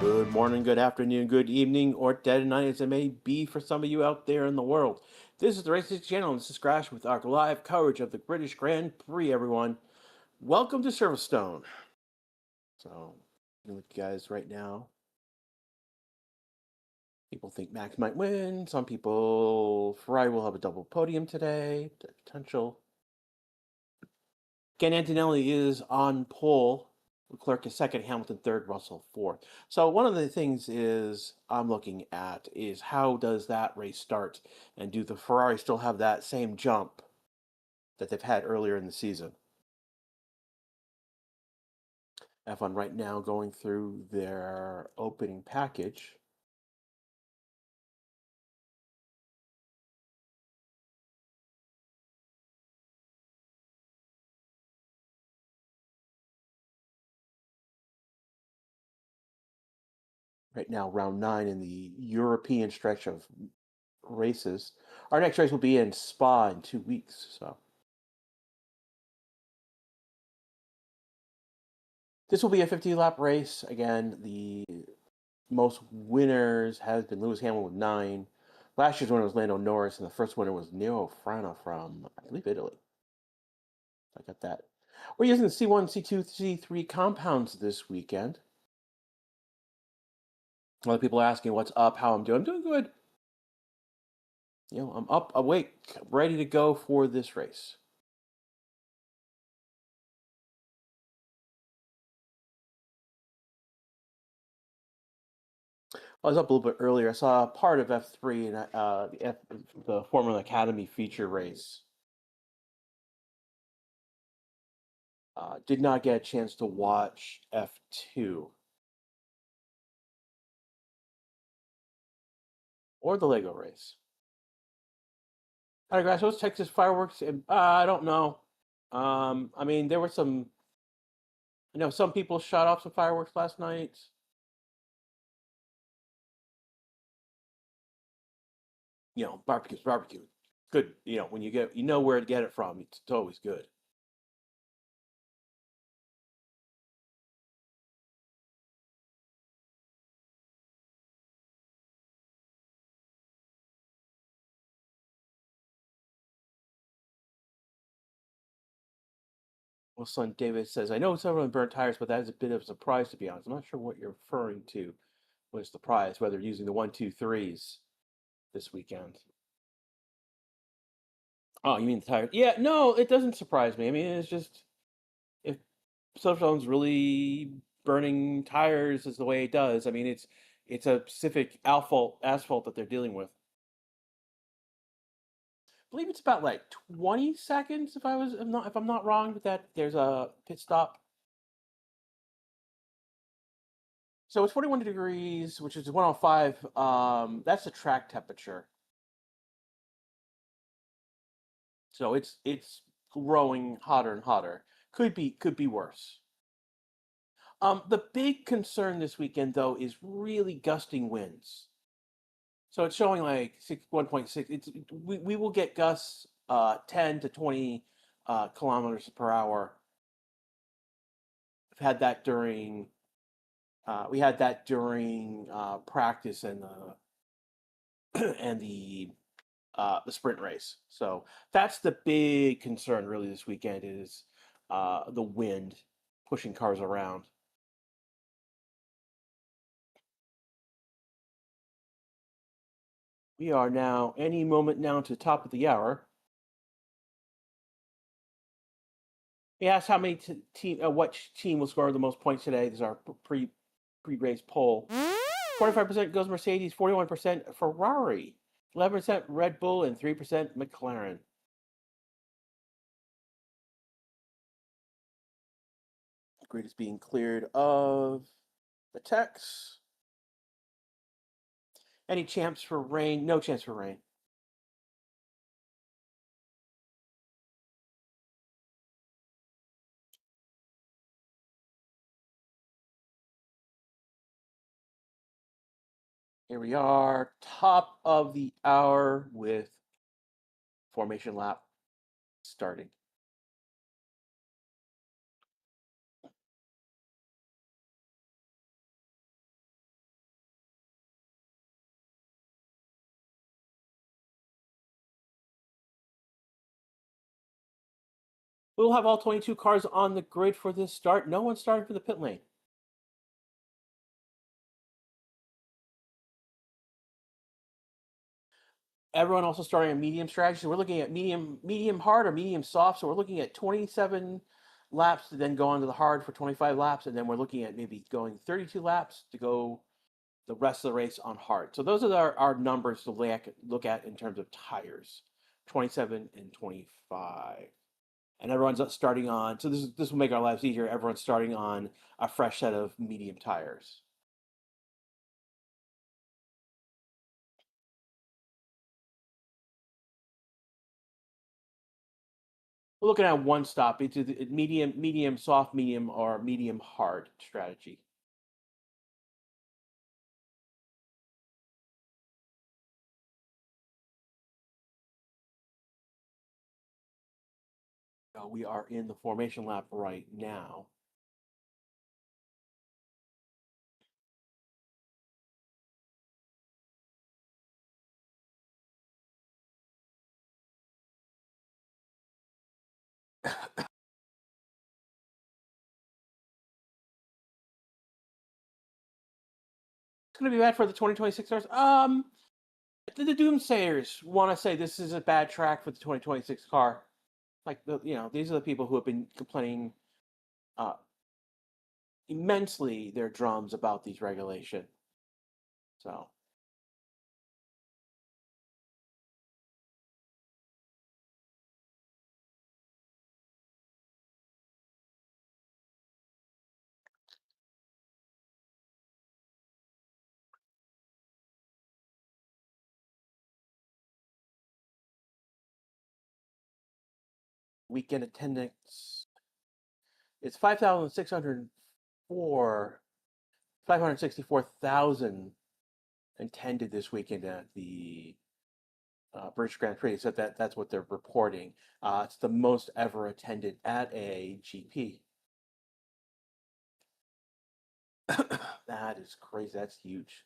Good morning, good afternoon, good evening, or dead at night as it may be for some of you out there in the world. This is the Race Channel, and this is Crash with our live coverage of the British Grand Prix, everyone. Welcome to Silverstone. So, with you guys right now, people think Max might win. Some people, Ferrari will have a double podium today, potential. Again, Antonelli is on pole. Leclerc is second, Hamilton third, Russell fourth. So one of the things is I'm looking at is how does that race start, and do the Ferrari still have that same jump that they've had earlier in the season? F1 right now going through their opening package. Right now, round 9 in the European stretch of races. Our next race will be in Spa in 2 weeks. So this will be a 50-lap race. Again, the most winners has been Lewis Hamilton with 9. Last year's winner was Lando Norris, and the first winner was Nero Frana from, I believe, Italy. I got that. We're using the C1, C2, C3 compounds this weekend. A lot of people are asking what's up, how I'm doing. I'm doing good. I'm up, awake, ready to go for this race. I was up a little bit earlier. I saw part of F3 and the Formula Academy feature race. Did not get a chance to watch F2 or the Lego race. Hi guys, what's Texas fireworks? I don't know. I mean, there were some. I know some people shot off some fireworks last night. Barbecue's barbecue. Good. When you know where to get it from. It's always good. Well, son David says, I know several burnt tires, but that is a bit of a surprise to be honest. I'm not sure what you're referring to. Was the prize whether using the 1, 2, 3s this weekend? Oh, you mean the tires? Yeah, no, it doesn't surprise me. I mean, it's just if Silverstone's really burning tires is the way it does. I mean, it's a specific asphalt that they're dealing with. I believe it's about like 20 seconds if I'm not wrong, that there's a pit stop. So it's 41 degrees, which is 105. That's the track temperature. So it's growing hotter and hotter. Could be worse. The big concern this weekend though is really gusting winds. So it's showing like 1.6. We will get gusts 10 to 20 kilometers per hour. I've had that during we had that during practice and and the sprint race. So that's the big concern really this weekend is the wind pushing cars around. We are now any moment now to the top of the hour. He asked how many what team will score the most points today. This is our pre-race poll. 45% goes Mercedes, 41% Ferrari, 11% Red Bull, and 3% McLaren. Grid is being cleared of the techs. Any chance for rain? No chance for rain. Here we are, top of the hour with formation lap starting. We'll have all 22 cars on the grid for this start. No one's starting for the pit lane. Everyone also starting a medium strategy. So we're looking at medium hard or medium soft. So we're looking at 27 laps to then go on to the hard for 25 laps, and then we're looking at maybe going 32 laps to go the rest of the race on hard. So those are our numbers to look at in terms of tires, 27 and 25. And everyone's starting on, so this will make our lives easier. Everyone's starting on a fresh set of medium tires. We're looking at one stop. It's a medium soft, medium, or medium hard strategy. We are in the formation lap right now. It's going to be bad for the 2026 cars. The doomsayers want to say this is a bad track for the 2026 car. Like these are the people who have been complaining uh, immensely their drums about these regulations. So weekend attendance, it's 564,000 attended this weekend at the British Grand Prix. So that's what they're reporting. It's the most ever attended at a GP. That is crazy. That's huge.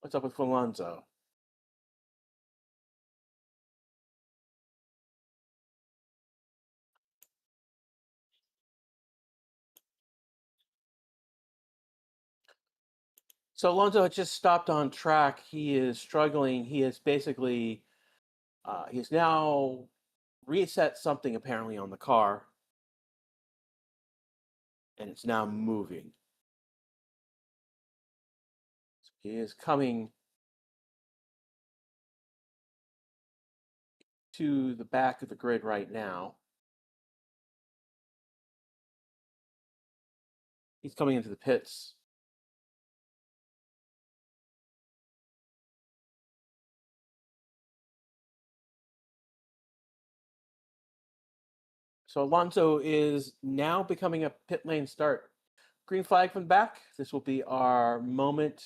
What's up with Alonso? So Alonso had just stopped on track. He is struggling. He is basically he's now reset something apparently on the car, and it's now moving. So he is coming to the back of the grid right now. He's coming into the pits. So Alonso is now becoming a pit lane start. Green flag from the back. This will be our moment.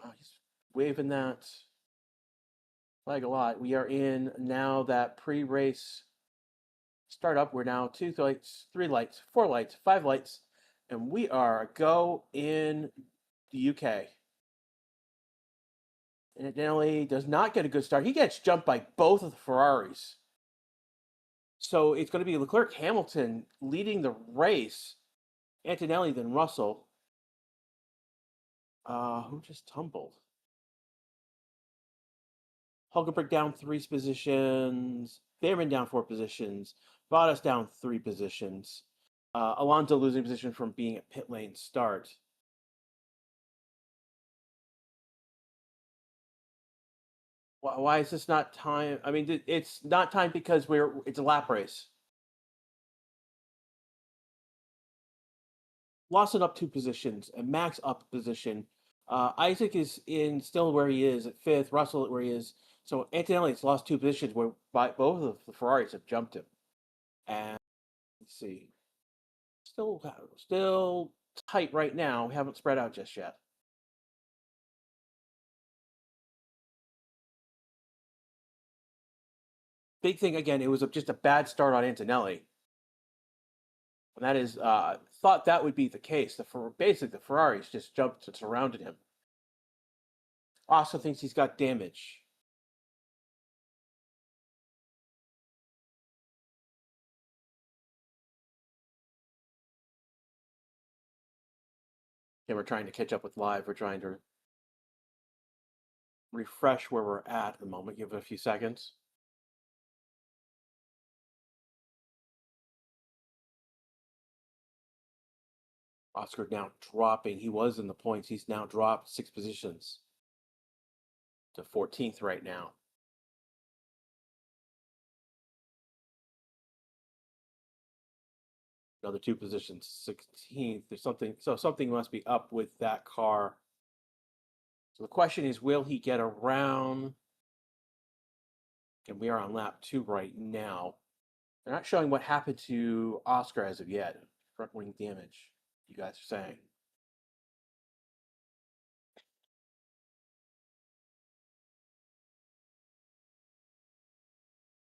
Oh, he's waving that flag a lot. We are in now that pre-race startup. We're now 2 lights, 3 lights, 4 lights, 5 lights, and we are a go in the UK. And Antonelli does not get a good start. He gets jumped by both of the Ferraris. So it's going to be Leclerc Hamilton leading the race. Antonelli, then Russell. Who just tumbled? Hulkenberg down 3 positions. Behrman down 4 positions. Bottas down 3 positions. Alonso losing position from being a pit lane start. Why is this not time? I mean, it's not time because it's a lap race. Lawson up 2 positions and Max up a position. Isaac is in still where he is at 5th. Russell where he is. So Antonelli's lost 2 positions where both of the Ferraris have jumped him. And let's see, still tight right now. We haven't spread out just yet. Big thing again. It was just a bad start on Antonelli. And that is thought that would be the case. Basically the Ferraris just jumped and surrounded him. Also thinks he's got damage. And we're trying to catch up with live. We're trying to refresh where we're at the moment. Give it a few seconds. Oscar now dropping. He was in the points. He's now dropped 6 positions to 14th right now. Another 2 positions, 16th. There's something, so something must be up with that car. So the question is, will he get around? And we are on lap 2 right now. They're not showing what happened to Oscar as of yet. Front wing damage, you guys are saying.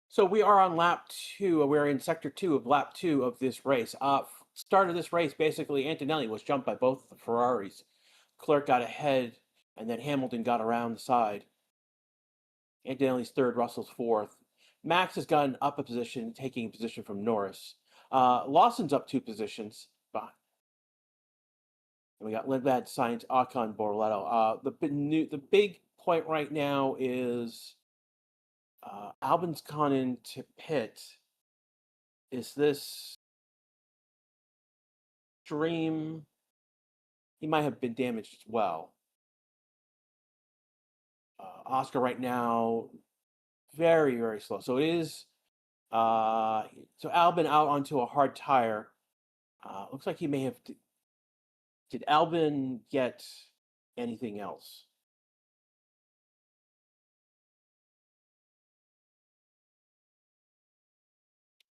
So we are on lap 2. We're in sector 2 of lap 2 of this race. Start of this race, basically, Antonelli was jumped by both the Ferraris. Clerk got ahead, and then Hamilton got around the side. Antonelli's third, Russell's fourth. Max has gotten up a position, taking a position from Norris. Lawson's up 2 positions. And we got Lindblad, Sainz, Ocon, Borletto. The big point right now is Albon's gone into pit. Is this stream? He might have been damaged as well. Oscar right now, very, very slow. So it is, so Albon out onto a hard tire. Looks like he may have, did Albon get anything else?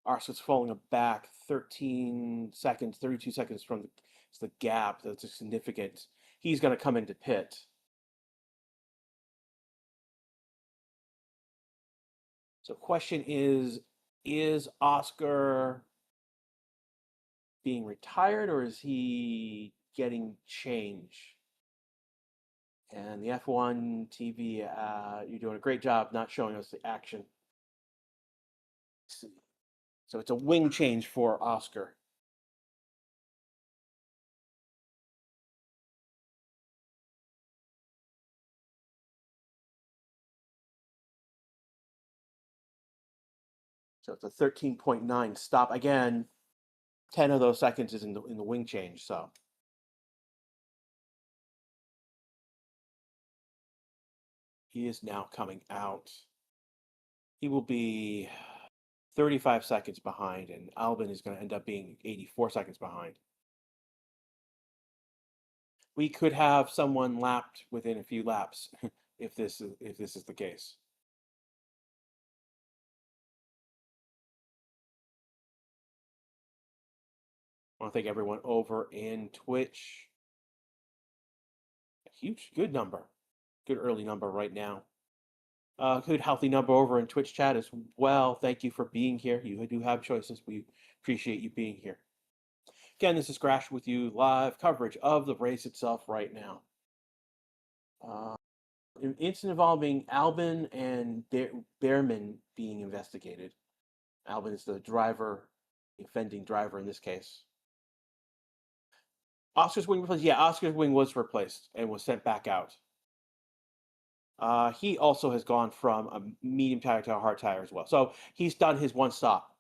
Oscar's falling back 13 seconds, 32 seconds from the gap. That's significant. He's going to come into pit. So question is Oscar being retired or is he getting change? And the F1 TV, you're doing a great job not showing us the action. So it's a wing change for Oscar. So it's a 13.9 stop. Again, 10 of those seconds is in the wing change. So he is now coming out. He will be 35 seconds behind, and Albon is going to end up being 84 seconds behind. We could have someone lapped within a few laps if this is the case. I want to thank everyone over in Twitch. A huge, good number, good early number right now. Good healthy number over in Twitch chat as well. Thank you for being here. You do have choices. We appreciate you being here. Again, this is Crash with you, live coverage of the race itself right now. An incident involving Albon and Behrman being investigated. Albon is the driver, the offending driver in this case. Oscar's wing replaced. Yeah, Oscar's wing was replaced and was sent back out. He also has gone from a medium tire to a hard tire as well. So he's done his one stop.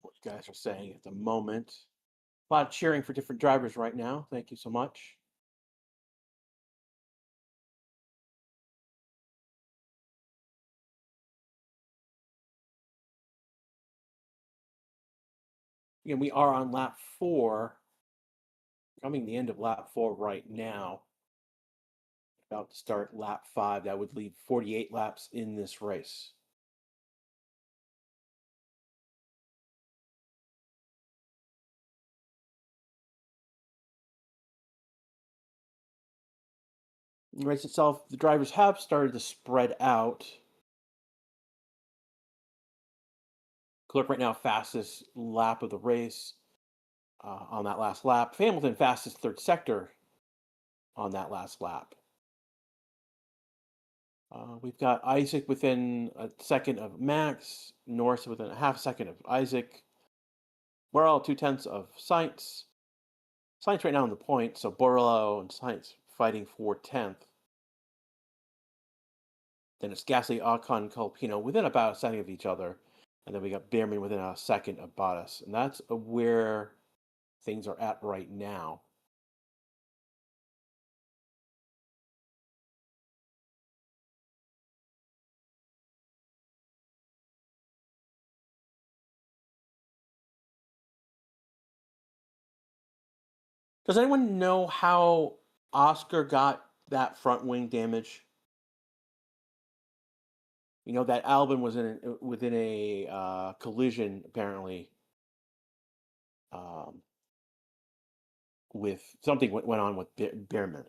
What you guys are saying at the moment. A lot of cheering for different drivers right now. Thank you so much. Again, we are on lap 4. Coming the end of lap 4 right now. About to start lap 5. That would leave 48 laps in this race. The race itself, the drivers have started to spread out. Clerk right now, fastest lap of the race. on that last lap. Hamilton fastest third sector on that last lap. We've got Isaac within a second of Max, Norris within a half second of Isaac. We're all 2/10 of Sainz. Sainz right now on the point, so Borrello and Sainz fighting for 10th. Then it's Gasly, Ocon, Colpino within about a second of each other. And then we got Behrman within a second of Bottas. And that's where things are at right now. Does anyone know how Oscar got that front wing damage? You know that Albon was within a collision apparently with something went on with Behrman.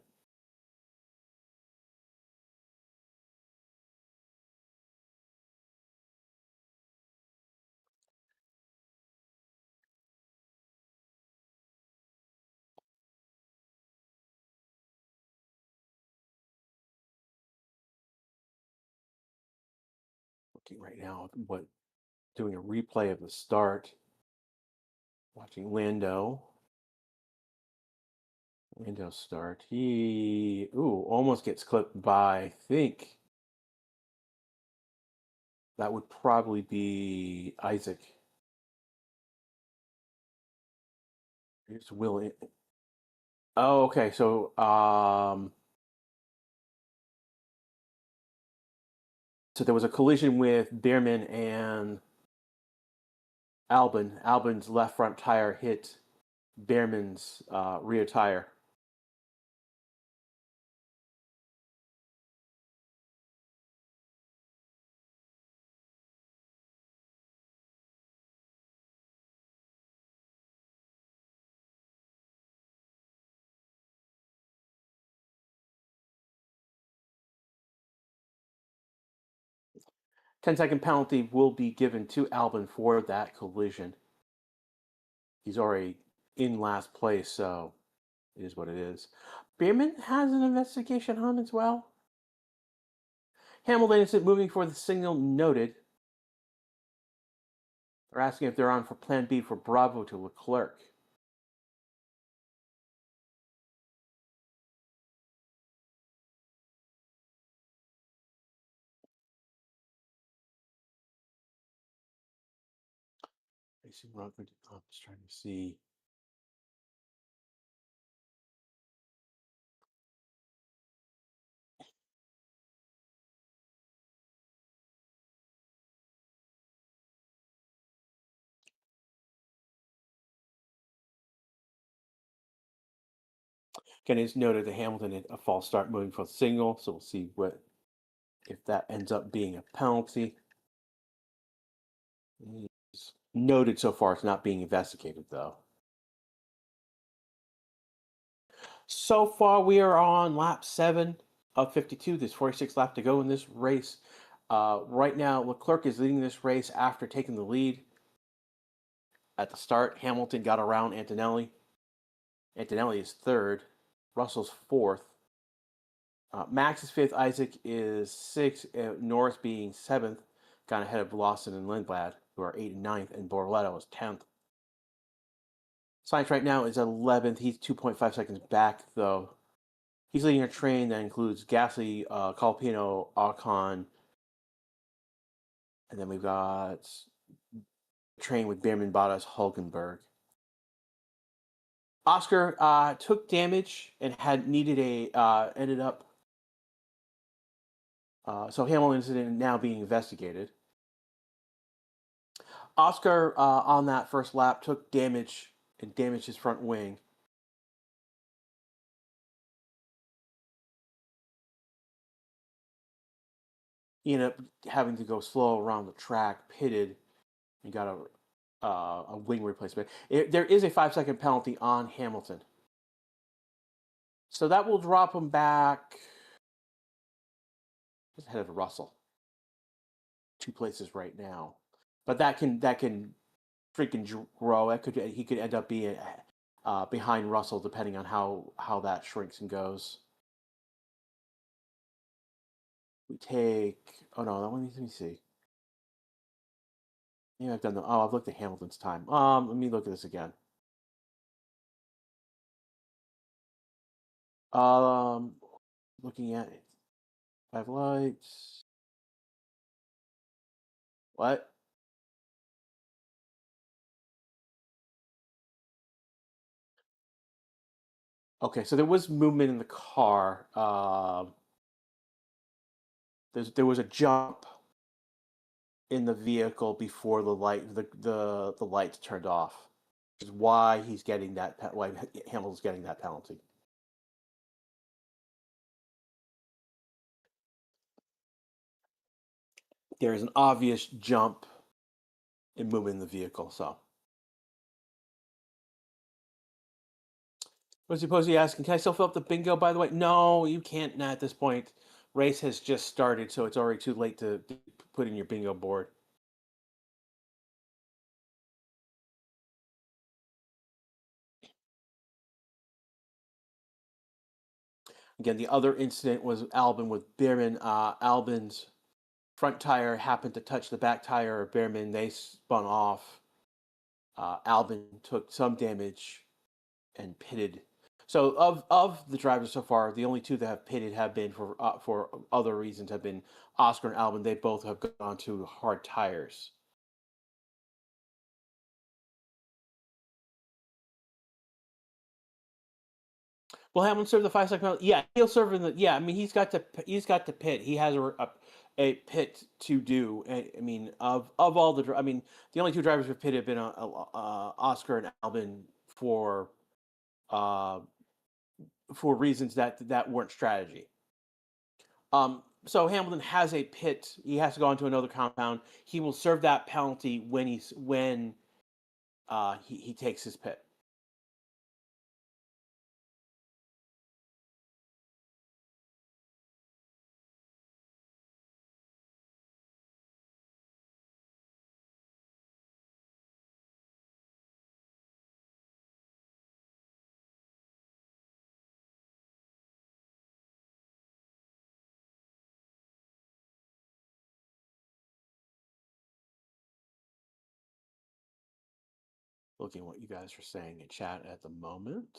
Looking right now, doing a replay of the start. Watching Lando start. He almost gets clipped by, I think that would probably be Isaac. Here's Will. Oh, okay. So there was a collision with Behrman and Albon. Albon's left front tire hit Behrman's rear tire. Ten-second penalty will be given to Albon for that collision. He's already in last place, so it is what it is. Behrman has an investigation on as well. Hamilton is moving for the signal noted. They're asking if they're on for plan B for Bravo to Leclerc. I'm just trying to see. Again, it's noted that Hamilton had a false start moving for the signal, so we'll see if that ends up being a penalty. It's noted so far it's not being investigated, though. So far, we are on lap 7 of 52. There's 46 laps to go in this race. Right now, Leclerc is leading this race after taking the lead. At the start, Hamilton got around Antonelli. Antonelli is third. Russell's fourth. Max is fifth. Isaac is sixth. Norris being seventh. Got ahead of Lawson and Lindblad, who are 8th and 9th. And Borletto is 10th. Sainz right now is 11th. He's 2.5 seconds back, though. He's leading a train that includes Gasly, Colpino, Ocon. And then we've got a train with Behrman, Bottas, Hulkenberg. Oscar took damage and had needed ended up. So Hamilton incident now being investigated. Oscar on that first lap took damage and damaged his front wing. He ended up having to go slow around the track, pitted, and got a wing replacement. There is a 5-second penalty on Hamilton. So that will drop him back just ahead of Russell. 2 places right now. But that can freaking grow. He could end up being behind Russell depending on how that shrinks and goes. We take. Oh no, let me see. Yeah, I've done the. Oh, I've looked at Hamilton's time. Let me look at this again. Um, looking at it. 5 lights. What? Okay, so there was movement in the car. There was a jump in the vehicle before the lights turned off, which is why he's getting why Hamilton's getting that penalty. There is an obvious jump in movement in the vehicle. So, was he supposed to be asking? Can I still fill up the bingo? By the way, no, you can't. At this point, race has just started, so it's already too late to put in your bingo board. Again, the other incident was Albon with Behrman. Albon's front tire happened to touch the back tire of Behrman. They spun off. Albon took some damage and pitted. So of the drivers so far, the only two that have pitted have been for other reasons. Have been Oscar and Albon. They both have gone to hard tires. Will Hamlin serve the 5 second penalty? Yeah, he'll serve in the. Yeah, I mean he's got to pit. He has a pit to do. I mean of all the. I mean the only two drivers who pit have been Oscar and Albon uh, for reasons that weren't strategy. So Hamilton has a pit. He has to go into another compound. He will serve that penalty when he takes his pit. Looking at what you guys are saying in chat at the moment.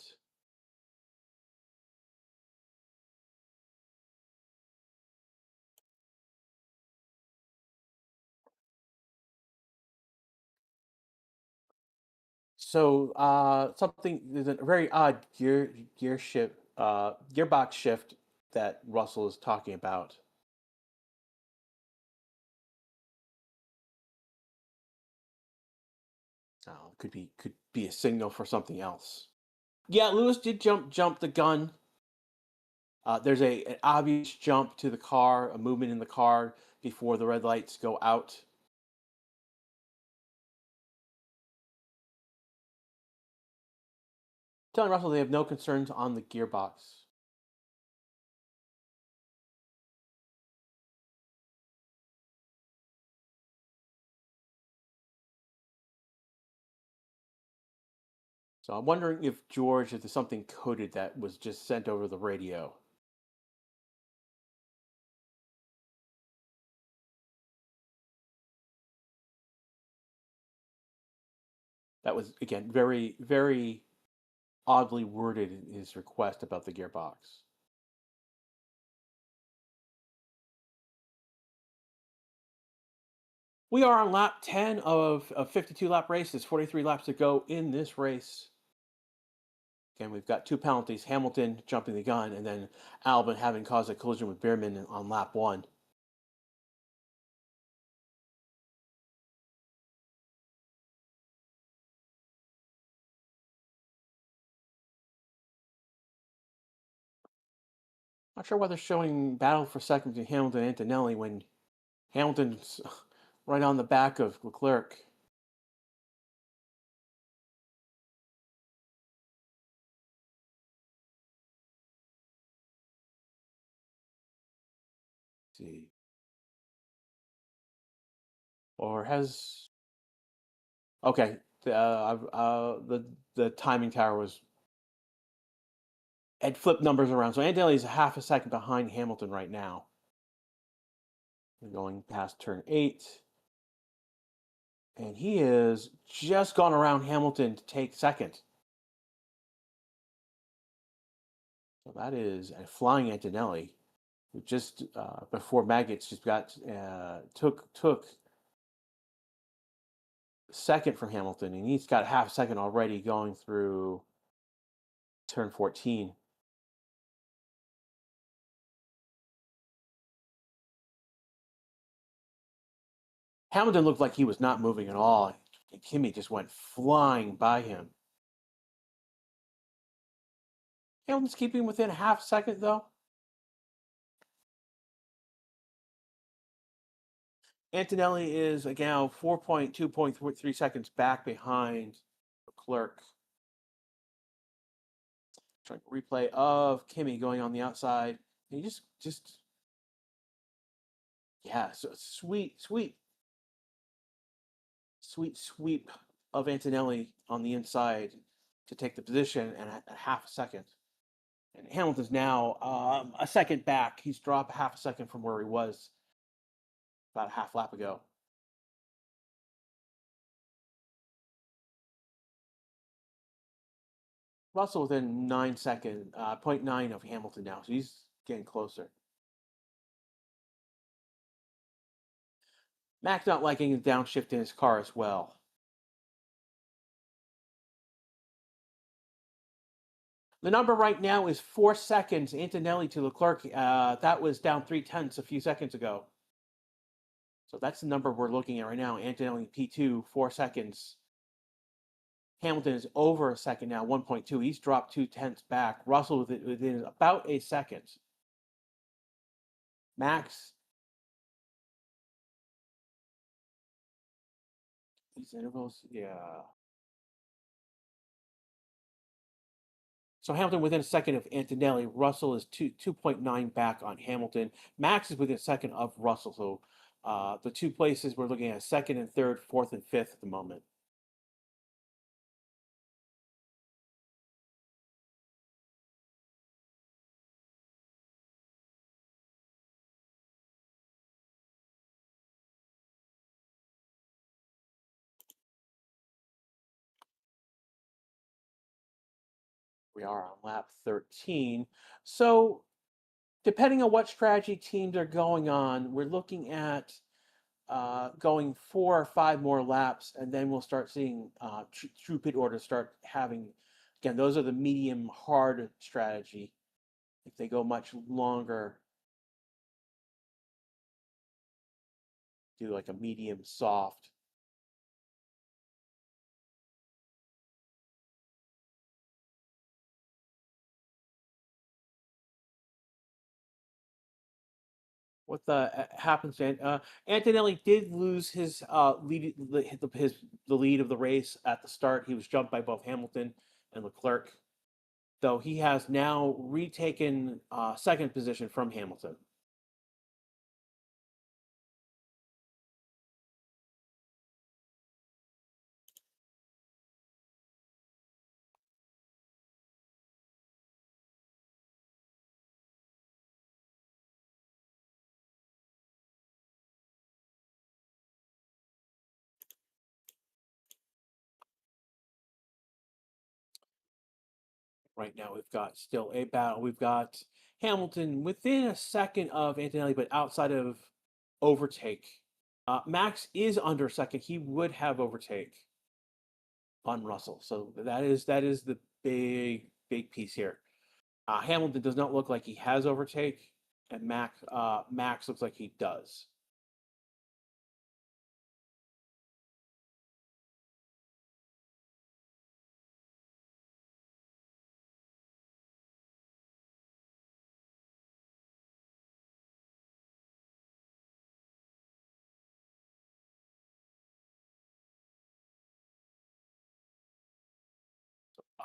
So there's a very odd gearbox shift that Russell is talking about. Could be a signal for something else. Yeah, Lewis did jump the gun. There's an obvious jump to the car, a movement in the car before the red lights go out. Telling Russell they have no concerns on the gearbox. So I'm wondering if George, if there's something coded that was just sent over the radio. That was, again, very, very oddly worded in his request about the gearbox. We are on lap 10 of a 52 lap race. There's 43 laps to go in this race. Again, we've got two penalties, Hamilton jumping the gun and then Albon having caused a collision with Behrman on lap 1. Not sure why they're showing battle for second between Hamilton and Antonelli when Hamilton's right on the back of Leclerc. Let's see. Or has Okay. The timing tower had flipped numbers around. So Antonelli is a half a second behind Hamilton right now. We're going past turn 8. And he has just gone around Hamilton to take second. So that is a flying Antonelli, who just before Maggots just got took second from Hamilton, and he's got half a second already going through turn 14. Hamilton looked like he was not moving at all. And Kimi just went flying by him. Hamilton's keeping within a half second though. Antonelli is again 4.2.3 seconds back behind Leclerc. Trying replay of Kimi going on the outside. And he just yeah, so sweet sweep of Antonelli on the inside to take the position and a half a second. And Hamilton's now a second back. He's dropped half a second from where he was about a half lap ago. Russell within 0.9 of Hamilton now, so he's getting closer. Max not liking the downshift in his car as well. The number right now is 4 seconds. Antonelli to Leclerc. That was down 0.3 a few seconds ago. So that's the number we're looking at right now. Antonelli P2, 4 seconds. Hamilton is over a second now, 1.2. He's dropped 0.2 back. Russell within about a second. Max. These intervals, yeah. So Hamilton within a second of Antonelli. Russell is 2.9 back on Hamilton. Max is within a second of Russell. So the two places we're looking at second and third, fourth and fifth at the moment. We are on lap 13. So depending on what strategy teams are going on, we're looking at going 4 or 5 more laps, and then we'll start seeing true pit orders start having, again, those are the medium hard strategy. If they go much longer, do like a medium soft. What happens to Antonelli did lose his lead, the lead of the race at the start. He was jumped by both Hamilton and Leclerc, though he has now retaken second position from Hamilton. Right now, we've got still a battle. We've got Hamilton within a second of Antonelli, but outside of overtake. Max is under second. He would have overtake on Russell. So that is the big piece here. Hamilton does not look like he has overtake, and Max looks like he does.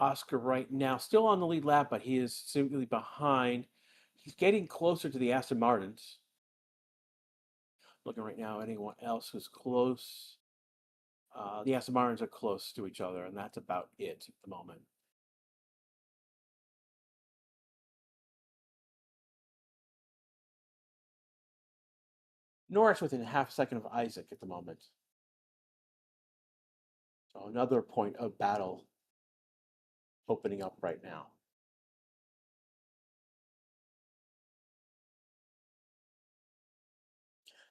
Oscar right now still on the lead lap, but he is simply behind. He's getting closer to the Aston Martins. Looking right now, anyone else who's close? The Aston Martins are close to each other, and that's about it at the moment. Norris within half a second of Isaac at the moment. So another point of battle opening up right now.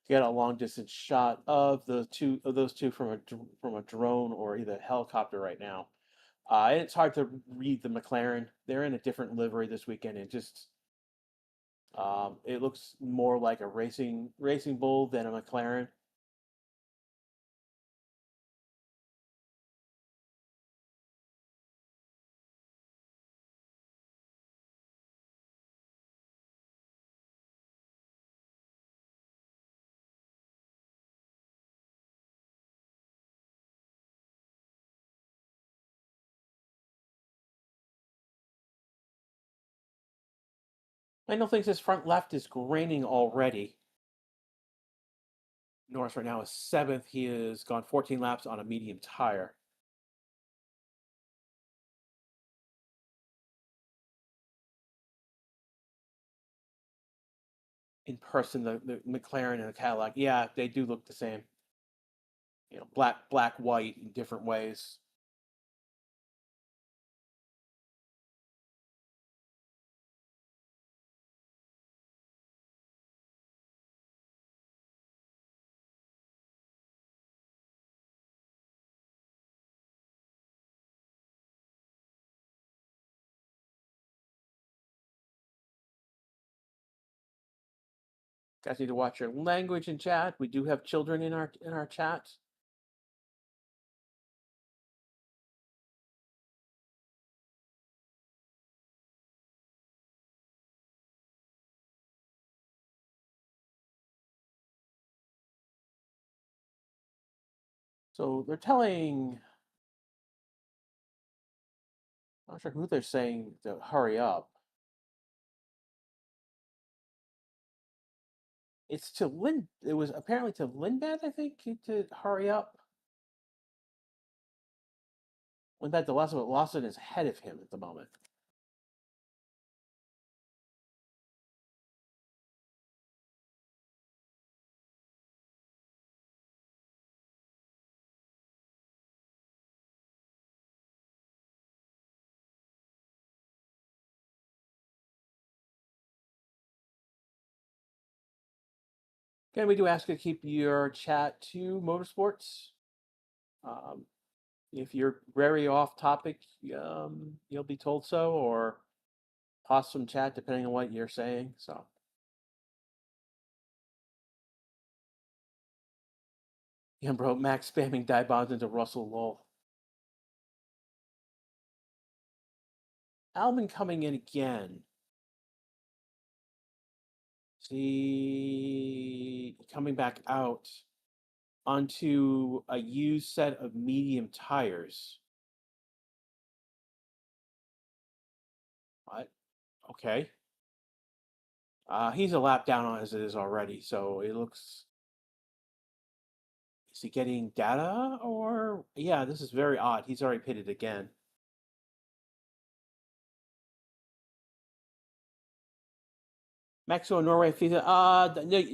Get a long distance shot of those two from a drone or either a helicopter right now. And it's hard to read the McLaren. They're in a different livery this weekend, and just it looks more like a racing bull than a McLaren. Lando thinks his front left is graining already. Norris right now is 7th. He has gone 14 laps on a medium tire. In person, the McLaren and the Cadillac, yeah, they do look the same. You know, black, white in different ways. Guys need to watch your language in chat. We do have children in our chat. So they're telling, I'm not sure who they're saying to hurry up. It's to Lin. It was apparently to Lindbad, I think, to hurry up. Lindbad to Lawson, but Lawson is ahead of him at the moment. Again, we do ask you to keep your chat to motorsports. If you're very off topic, you'll be told so, or toss some chat depending on what you're saying. So, yeah, bro, Max spamming dive bombs into Russell Lowell. Albon coming in again. See, coming back out onto a used set of medium tires. What? Okay. He's a lap down on as it is already, so it looks. Is he getting data or? Yeah, this is very odd. He's already pitted again. Mexico and Norway.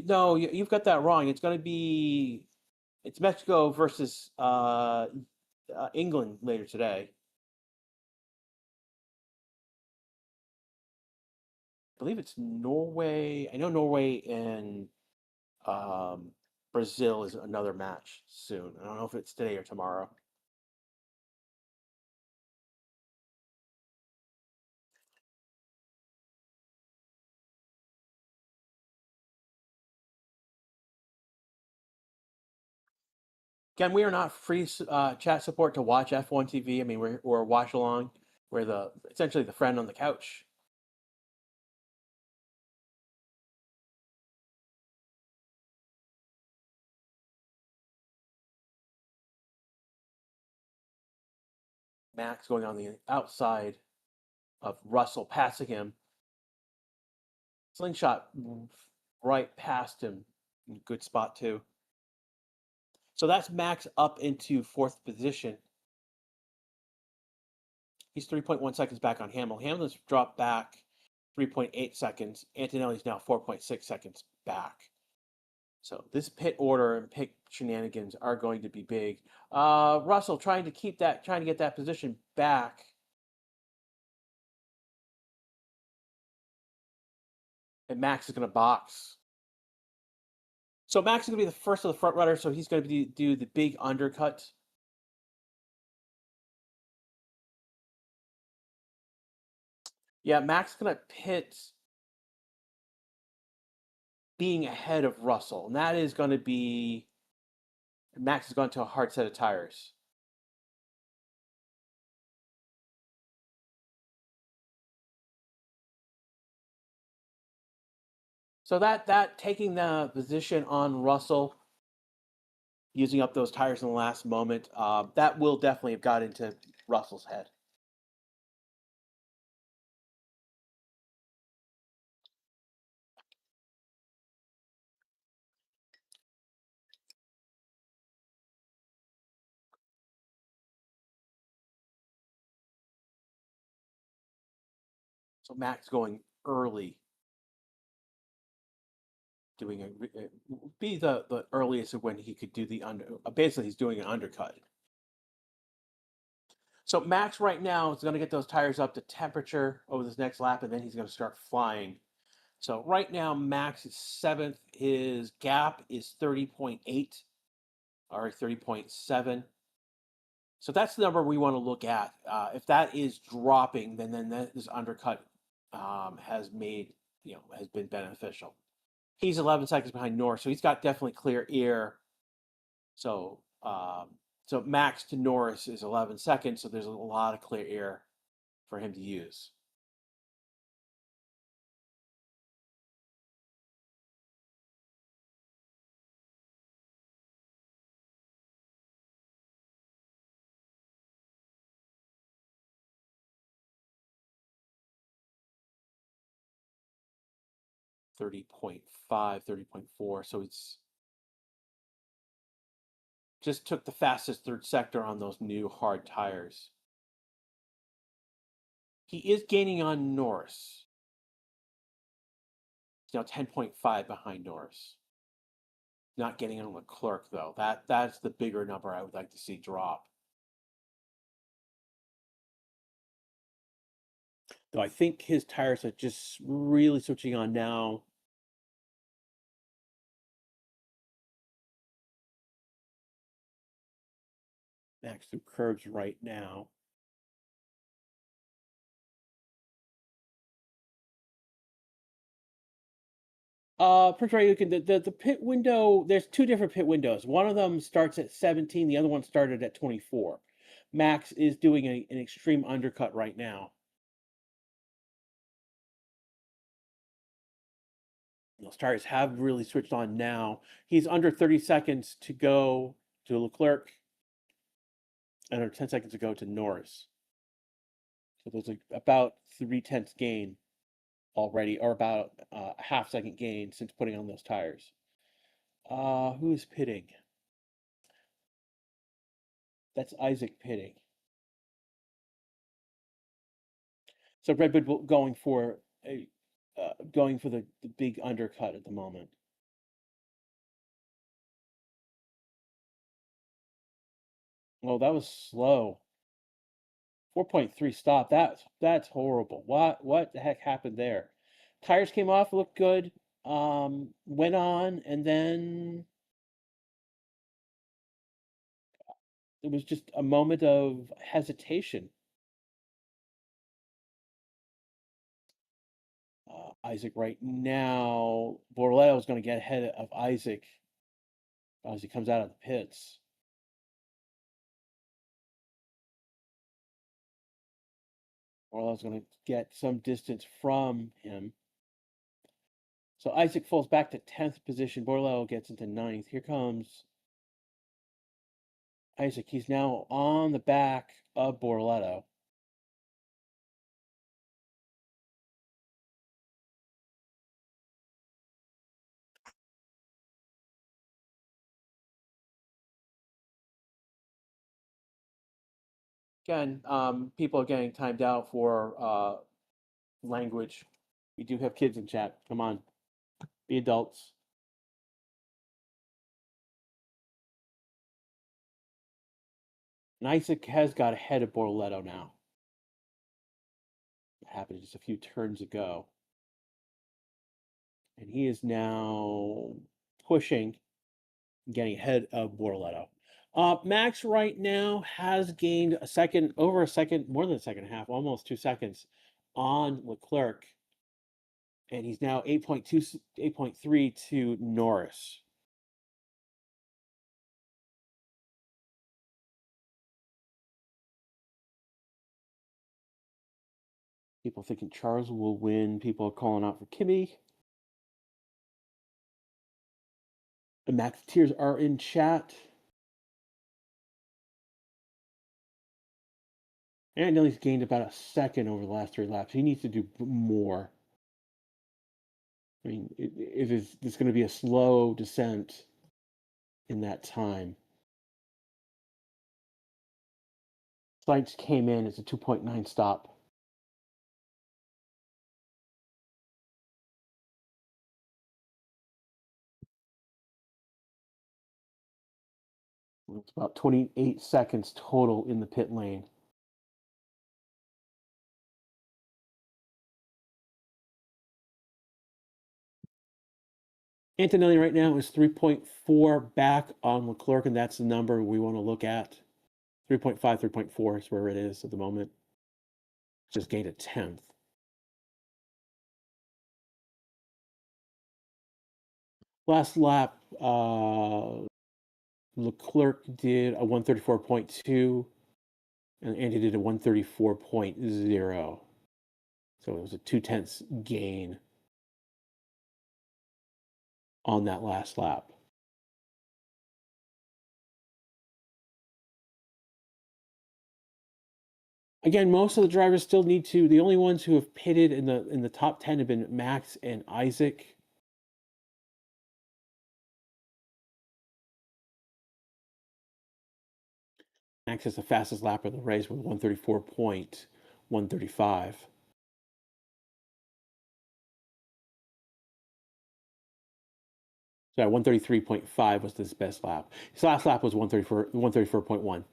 No, you've got that wrong. It's Mexico versus England later today. I believe it's Norway. I know Norway and Brazil is another match soon. I don't know if it's today or tomorrow. Again, we are not free chat support to watch F1 TV. I mean, we're watch along. We're essentially the friend on the couch. Max going on the outside of Russell, passing him. Slingshot right past him. Good spot too. So that's Max up into fourth position. He's 3.1 seconds back on Hamilton. Hamilton's dropped back 3.8 seconds. Antonelli's now 4.6 seconds back. So this pit order and pit shenanigans are going to be big. Russell trying to get that position back. And Max is going to box. So Max is going to be the first of the front runners, so he's going to do the big undercut. Yeah, Max is going to pit being ahead of Russell, and that is going to be Max has gone to a hard set of tires. So that taking the position on Russell, using up those tires in the last moment, that will definitely have got into Russell's head. So Max going early, doing be the earliest of when he could do the under. Basically, he's doing an undercut. So Max right now is going to get those tires up to temperature over this next lap, and then he's going to start flying. So right now, Max is seventh. His gap is 30.8 or 30.7. So that's the number we want to look at. If that is dropping, then this undercut has been beneficial. He's 11 seconds behind Norris, so he's got definitely clear air. So so Max to Norris is 11 seconds, so there's a lot of clear air for him to use. .5, 30.4. So it's just took the fastest third sector on those new hard tires. He is gaining on Norris. He's now 10.5 behind Norris. Not getting on Leclerc though. That's the bigger number I would like to see drop. Though I think his tires are just really switching on now. Max through curves right now. Pretty sure you can the pit window. There's two different pit windows. One of them starts at 17. The other one started at 24. Max is doing an extreme undercut right now. Those tires have really switched on now. He's under 30 seconds to go to Leclerc, and under 10 seconds to go to Norris. So there's about 3/10 gain already, or about a half-second gain since putting on those tires. Who's pitting? That's Isaac pitting. So Red Bull going for the big undercut at the moment. Oh, that was slow. 4.3 stop. That's horrible. What the heck happened there? Tires came off, looked good. Went on, and then it was just a moment of hesitation. Isaac right now, Borletto is going to get ahead of Isaac as he comes out of the pits. Borletto's going to get some distance from him. So Isaac falls back to 10th position. Borletto gets into 9th. Here comes Isaac. He's now on the back of Borletto. Again, people are getting timed out for language. We do have kids in chat. Come on, be adults. And Isaac has got ahead of Borletto now. It happened just a few turns ago. And he is now pushing, getting ahead of Borletto. Max right now has gained a second, over a second, more than a second and a half, almost 2 seconds on Leclerc. And he's now 8.2, 8.3 to Norris. People thinking Charles will win. People are calling out for Kimi. And Max Tears are in chat. And I know he's gained about a second over the last 3 laps. He needs to do more. I mean, if it's going to be a slow descent in that time. Lights came in. It's a 2.9 stop. It's about 28 seconds total in the pit lane. Antonelli right now is 3.4 back on Leclerc, and that's the number we want to look at. 3.5, 3.4 is where it is at the moment. Just gained a 10th. Last lap, Leclerc did a 134.2, and Andy did a 134.0. So it was a 0.2 gain on that last lap. Again, most of the drivers still need to. The only ones who have pitted in the top 10 have been Max and Isaac. Max is the fastest lap of the race with 134.135. Sorry, 133.5 was his best lap. His last lap was 134.1.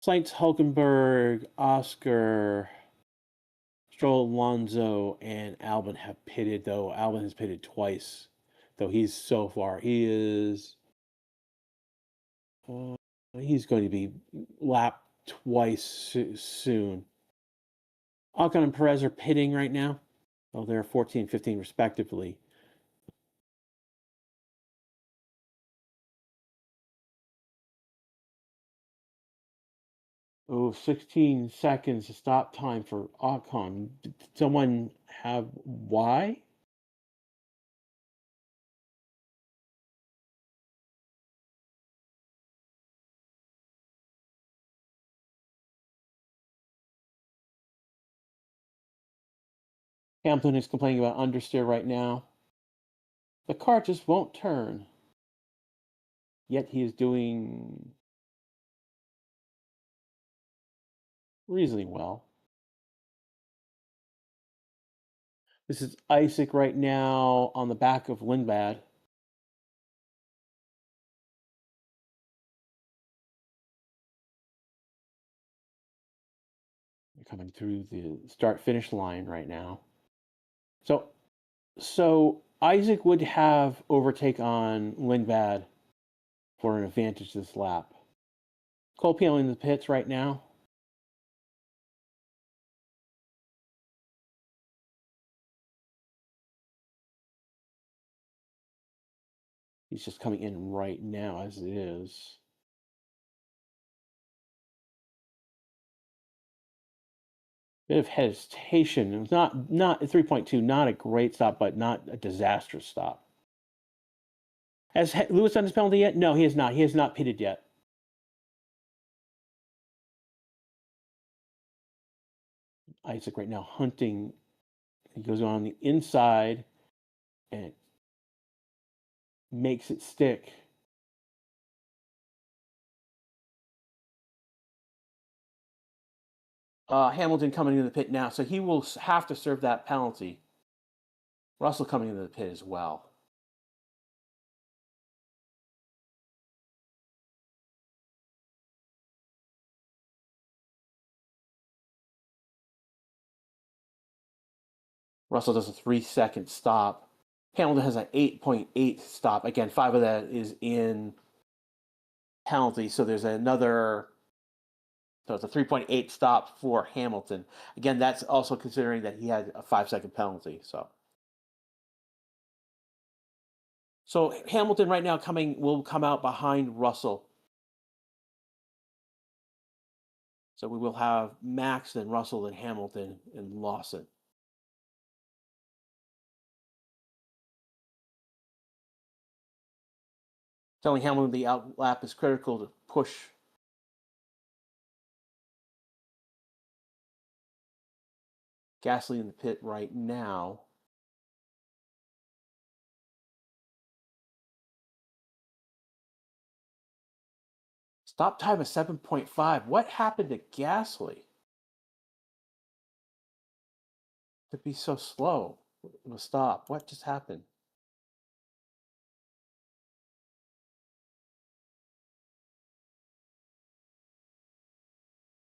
Sainz, Hulkenberg, Oscar, Stroll, Alonso, and Albon have pitted, though. Albon has pitted twice, though he's so far. He's going to be lapped twice soon. Ocon and Perez are pitting right now. Oh, they're 14, 15 respectively. Oh, 16 seconds to stop time for Ocon. Did someone have why? Hamilton is complaining about understeer right now. The car just won't turn. Yet he is doing reasonably well. This is Isaac right now on the back of Lindblad. They're coming through the start-finish line right now. So Isaac would have overtake on Lindblad for an advantage this lap. Cole Peeling in the pits right now. He's just coming in right now as it is. Bit of hesitation. It was not 3.2, not a great stop, but not a disastrous stop. Has Lewis done his penalty yet? No, he has not. He has not pitted yet. Isaac right now hunting. He goes on the inside and makes it stick. Hamilton coming into the pit now, so he will have to serve that penalty. Russell coming into the pit as well. Russell does a 3-second stop. Hamilton has an 8.8 stop. Again, 5 of that is in penalty, so there's another. So it's a 3.8 stop for Hamilton. Again, that's also considering that he had a 5-second penalty. So Hamilton right now will come out behind Russell. So we will have Max, then Russell, then Hamilton, and Lawson. Telling Hamilton the outlap is critical to push. Gasly in the pit right now. Stop time is 7.5. What happened to Gasly to be so slow? The stop. What just happened?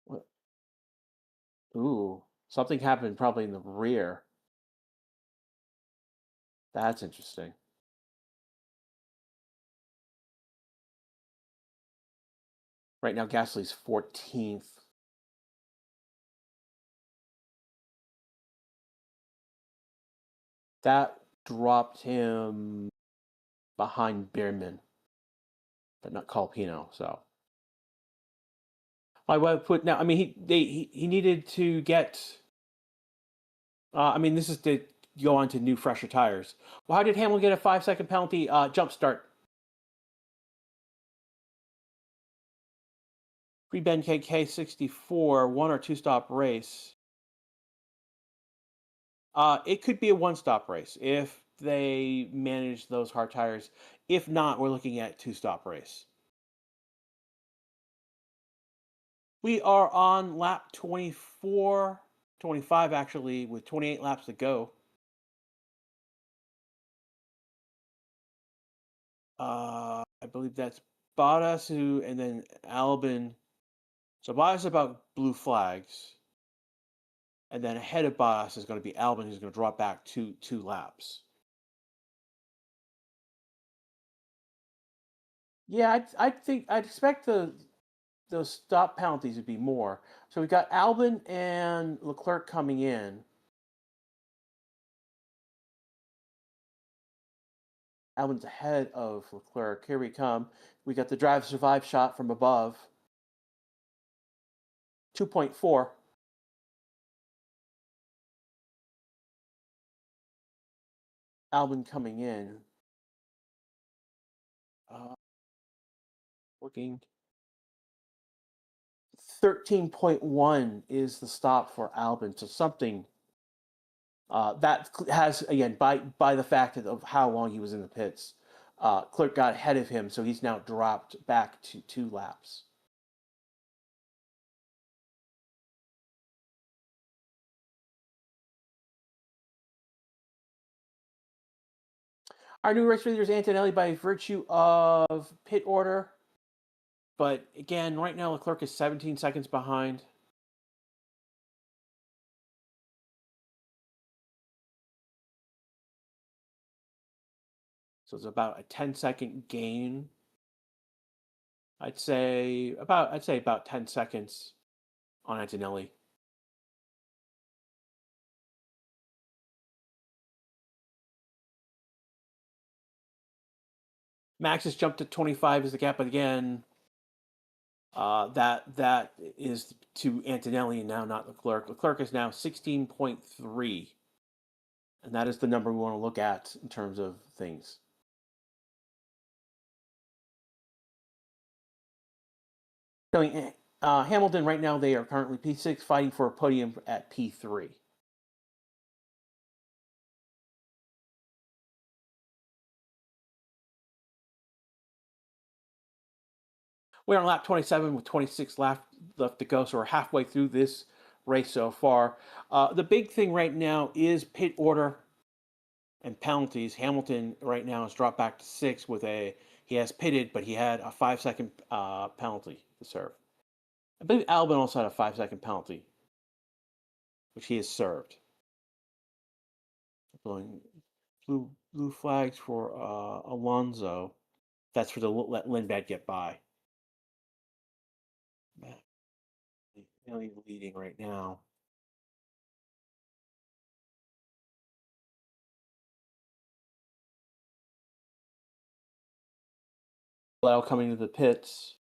What? Ooh, something happened probably in the rear. That's interesting. Right now, Gasly's 14th. That dropped him behind Bierman, but not Colpino. So I would put now. I mean, he needed to get. I mean, this is to go on to new, fresher tires. Well, how did Hamilton get a 5-second penalty? Jump start. Pre-Ben KK64, 1 or 2 stop race. It could be a 1-stop race if they manage those hard tires. If not, we're looking at 2-stop race. We are on lap 24, 25 actually, with 28 laps to go. I believe that's Bottas and then Albon. So Bottas is about blue flags. And then ahead of Bottas is going to be Albon, who's going to drop back two laps. Yeah, I'd expect those stop penalties would be more. So we got Albon and Leclerc coming in. Albon's ahead of Leclerc. Here we come. We got the drive survive shot from above. 2.4. Albon coming in. Looking. 13.1 is the stop for Albon. So something that has, again, by the fact of how long he was in the pits, Clerk got ahead of him, so he's now dropped back to 2 laps. Our new race leader is Antonelli by virtue of pit order. But again, right now Leclerc is 17 seconds behind. So it's about a 10-second gain. I'd say about 10 seconds on Antonelli. Max has jumped to 25 as the gap, but again, that is to Antonelli and now not Leclerc. Leclerc is now 16.3, and that is the number we want to look at in terms of things. Hamilton right now, they are currently P6, fighting for a podium at P3. We're on lap 27 with 26 left to go, so we're halfway through this race so far. The big thing right now is pit order and penalties. Hamilton right now has dropped back to 6 with he has pitted, but he had a 5-second penalty to serve. I believe Albon also had a 5-second penalty, which he has served. Blowing blue flags for Alonso. That's for the let Lindblad get by. Really leading right now. Lau coming to the pits.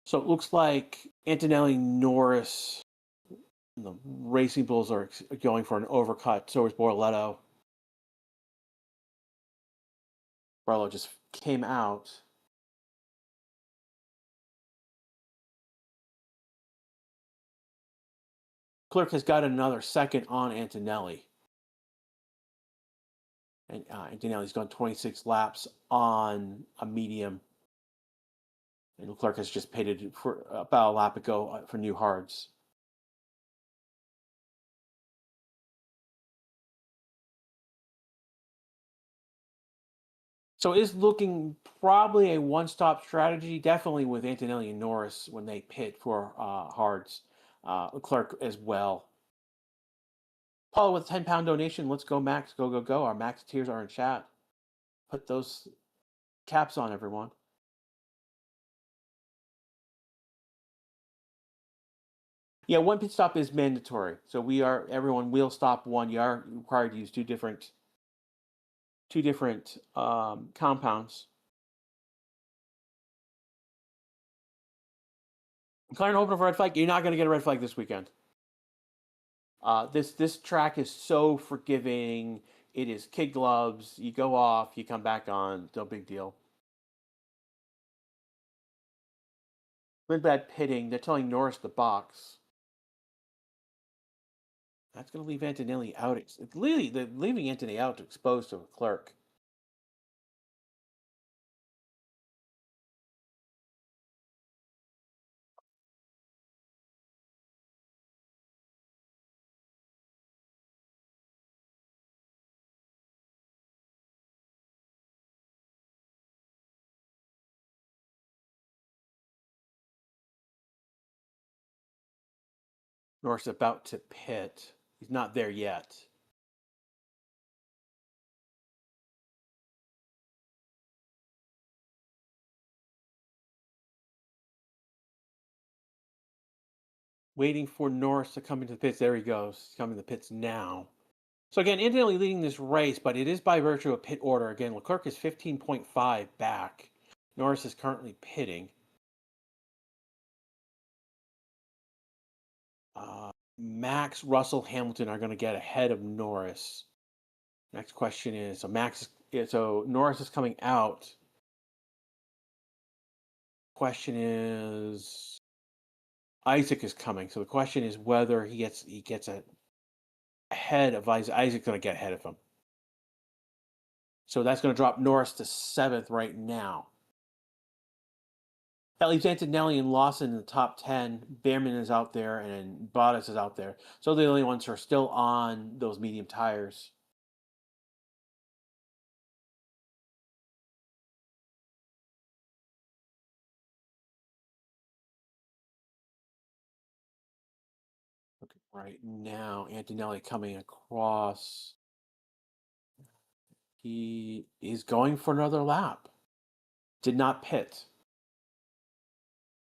So it looks like Antonelli, Norris, and the Racing Bulls are going for an overcut. So is Borletto. Barlow just came out. Clerk has got another second on Antonelli. And Antonelli's gone 26 laps on a medium. And Leclerc has just pitted for about a lap ago for new hards. So it is looking probably a one-stop strategy, definitely with Antonelli and Norris when they pit for hards. Leclerc as well. Paul with a 10-pound donation. Let's go, Max. Go, go, go. Our Max tiers are in chat. Put those caps on, everyone. Yeah, one pit stop is mandatory. So everyone will stop one. You are required to use two different compounds. McLaren open a red flag. You're not going to get a red flag this weekend. This track is so forgiving. It is kid gloves. You go off, you come back on. No big deal. Lindblad pitting. They're telling Norris to box. That's going to leave Antonelli out. They're leaving Antonelli out to expose to a clerk. Norris about to pit. He's not there yet. Waiting for Norris to come into the pits. There he goes. He's coming to the pits now. So again, Antonelli leading this race, but it is by virtue of pit order. Again, Leclerc is 15.5 back. Norris is currently pitting. Max, Russell, Hamilton are going to get ahead of Norris. Next question is, so Norris is coming out. Question is, Isaac is coming. So the question is whether he gets ahead of Isaac. Isaac's going to get ahead of him. So that's going to drop Norris to 7th right now. That leaves Antonelli and Lawson in the top 10. Behrman is out there, and Bottas is out there. So they're the only ones who are still on those medium tires. Okay, right now, Antonelli coming across. He is going for another lap. Did not pit.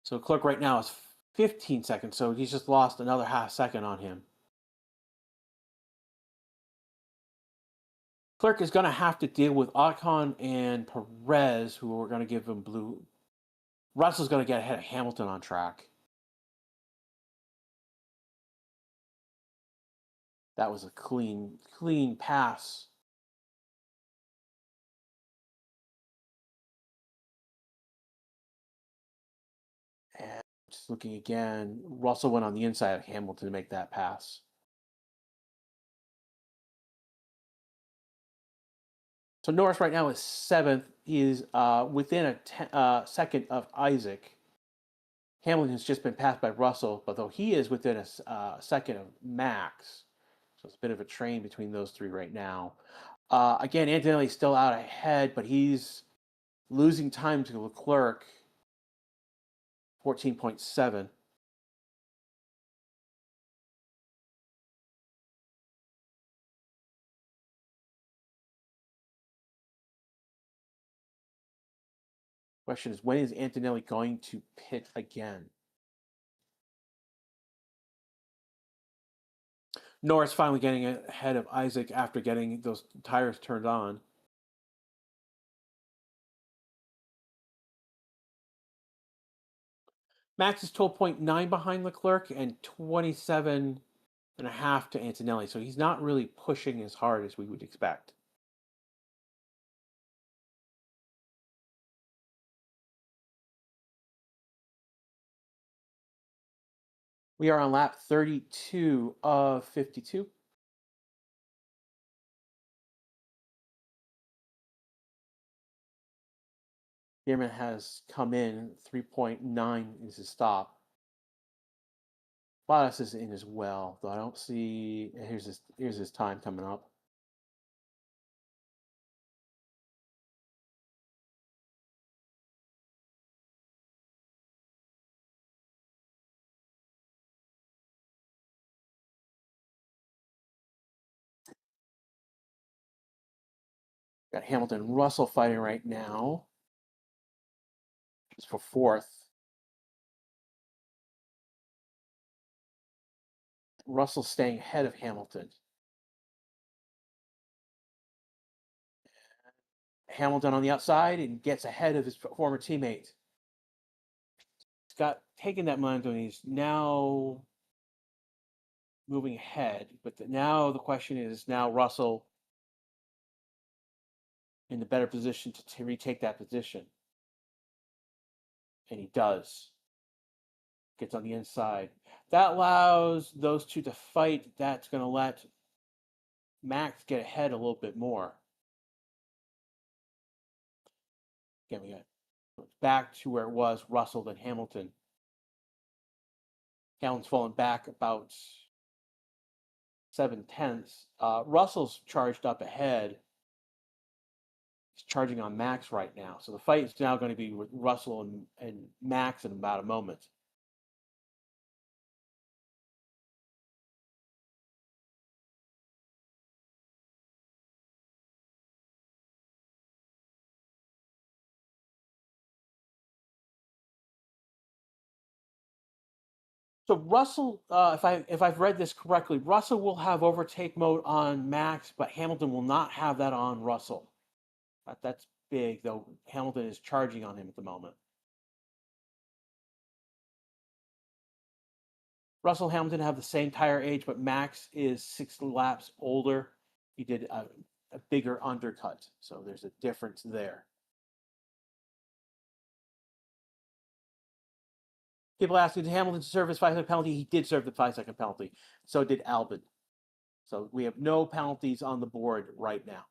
So Clerk right now is 15 seconds, so he's just lost another half second on him. Clerk is going to have to deal with Ocon and Perez, who are going to give him blue. Russell's going to get ahead of Hamilton on track. That was a clean pass. And just looking again, Russell went on the inside of Hamilton to make that pass. So Norris right now is 7th. He is within a second of Isaac. Hamilton has just been passed by Russell, but though he is within a second of Max, so it's a bit of a train between those three right now. Again, Antonelli's still out ahead, but he's losing time to Leclerc, 14.7. Question is, when is Antonelli going to pit again? Norris finally getting ahead of Isaac after getting those tires turned on. Max is 12.9 behind Leclerc and 27.5 to Antonelli, so he's not really pushing as hard as we would expect. We are on lap 32 of 52. Bierman has come in. 3.9 is his stop. Bottas is in as well, though I don't see. Here's his time coming up. Got Hamilton and Russell fighting right now. Just for fourth. Russell staying ahead of Hamilton. Hamilton on the outside and gets ahead of his former teammate. He's got taken that momentum. He's now moving ahead, but now the question is, now Russell in the better position to retake that position, and he does. Gets on the inside. That allows those two to fight. That's going to let Max get ahead a little bit more. Again, we got back to where it was, Russell and Hamilton. Hamilton's fallen back about 7/10. Russell's charged up ahead. He's charging on Max right now. So the fight is now going to be with Russell and Max in about a moment. So Russell, if I've read this correctly, Russell will have overtake mode on Max, but Hamilton will not have that on Russell. That's big, though. Hamilton is charging on him at the moment. Russell and Hamilton have the same tire age, but Max is 6 laps older. He did a bigger undercut, so there's a difference there. People ask, did Hamilton serve his 5-second penalty? He did serve the 5-second penalty. So did Albon. So we have no penalties on the board right now.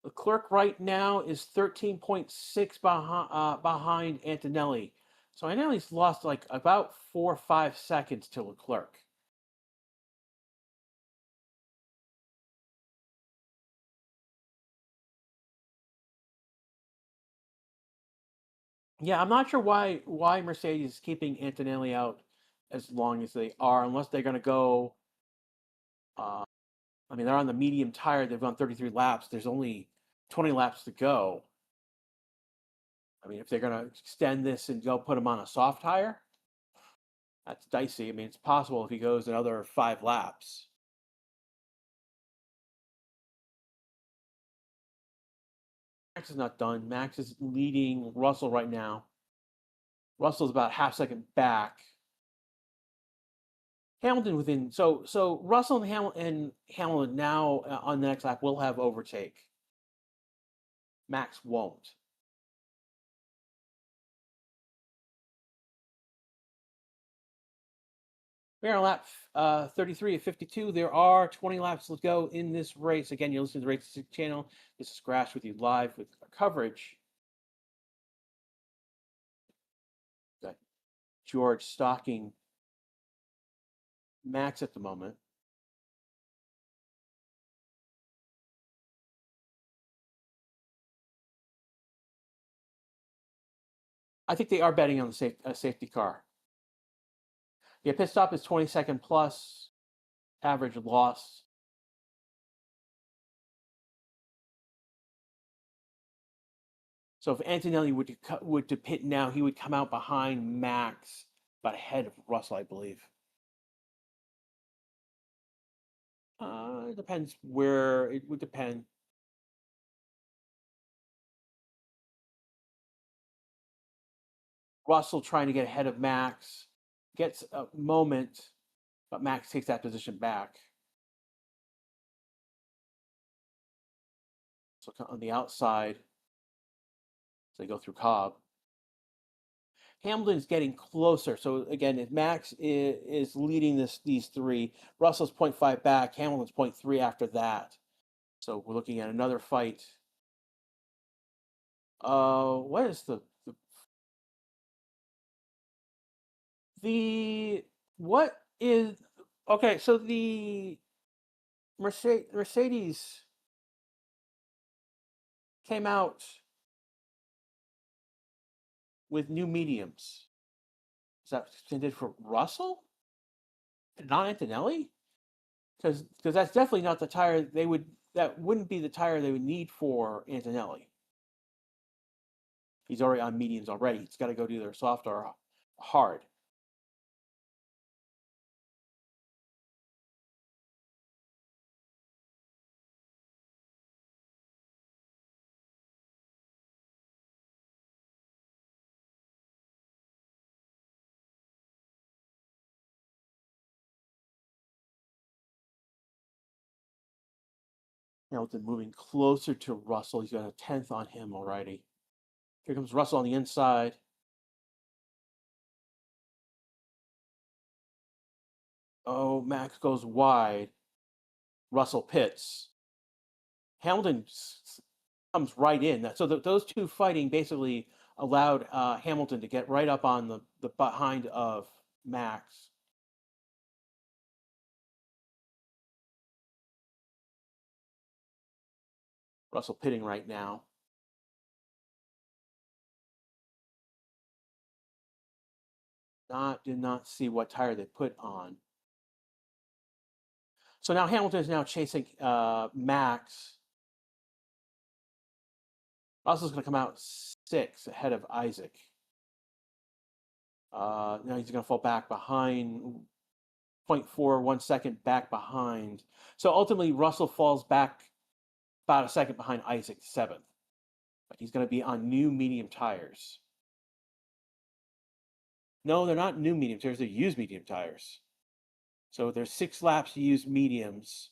Leclerc right now is 13.6 behind Antonelli. So Antonelli's lost like about 4 or 5 seconds to Leclerc. Yeah, I'm not sure why Mercedes is keeping Antonelli out as long as they are, unless they're going to go. I mean, they're on the medium tire. They've gone 33 laps. There's only 20 laps to go. I mean, if they're going to extend this and go put him on a soft tire, that's dicey. I mean, it's possible if he goes another 5 laps. Max is not done. Max is leading Russell right now. Russell's about half second back. Hamilton within so Russell and Hamilton now on the next lap will have overtake. Max won't. We're on lap 33 of 52. There are 20 laps to go in this race. Again, you're listening to the Race channel. This is Crash with you live with coverage. Got George stalking Max at the moment. I think they are betting on the safety car. Yeah, pit stop is 20-second plus average loss. So if Antonelli would to pit now, he would come out behind Max, but ahead of Russell, I believe. It depends where it would depend. Russell trying to get ahead of Max, gets a moment, but Max takes that position back. So on the outside, so they go through Cobb. Hamilton's getting closer. So again, if Max is leading these three, Russell's 0.5 back, Hamilton's 0.3 after that. So we're looking at another fight. What is what is okay? So the Mercedes came out with new mediums. Is that intended for Russell, not Antonelli? Because that's definitely not the tire they would. That wouldn't be the tire they would need for Antonelli. He's already on mediums already. He's got to go do their soft or hard. Hamilton moving closer to Russell. He's got a 10th on him already. Here comes Russell on the inside. Oh, Max goes wide. Russell pits. Hamilton comes right in. So those two fighting basically allowed Hamilton to get right up on the behind of Max. Russell pitting right now. Did not see what tire they put on. So now Hamilton is now chasing Max. Russell's going to come out 6 ahead of Isaac. Now he's going to fall back behind 0.4, 1 second back behind. So ultimately, Russell falls back about a second behind Isaac, 7th. But he's going to be on new medium tires. No, they're not new medium tires. They're used medium tires. So there's 6 laps to use mediums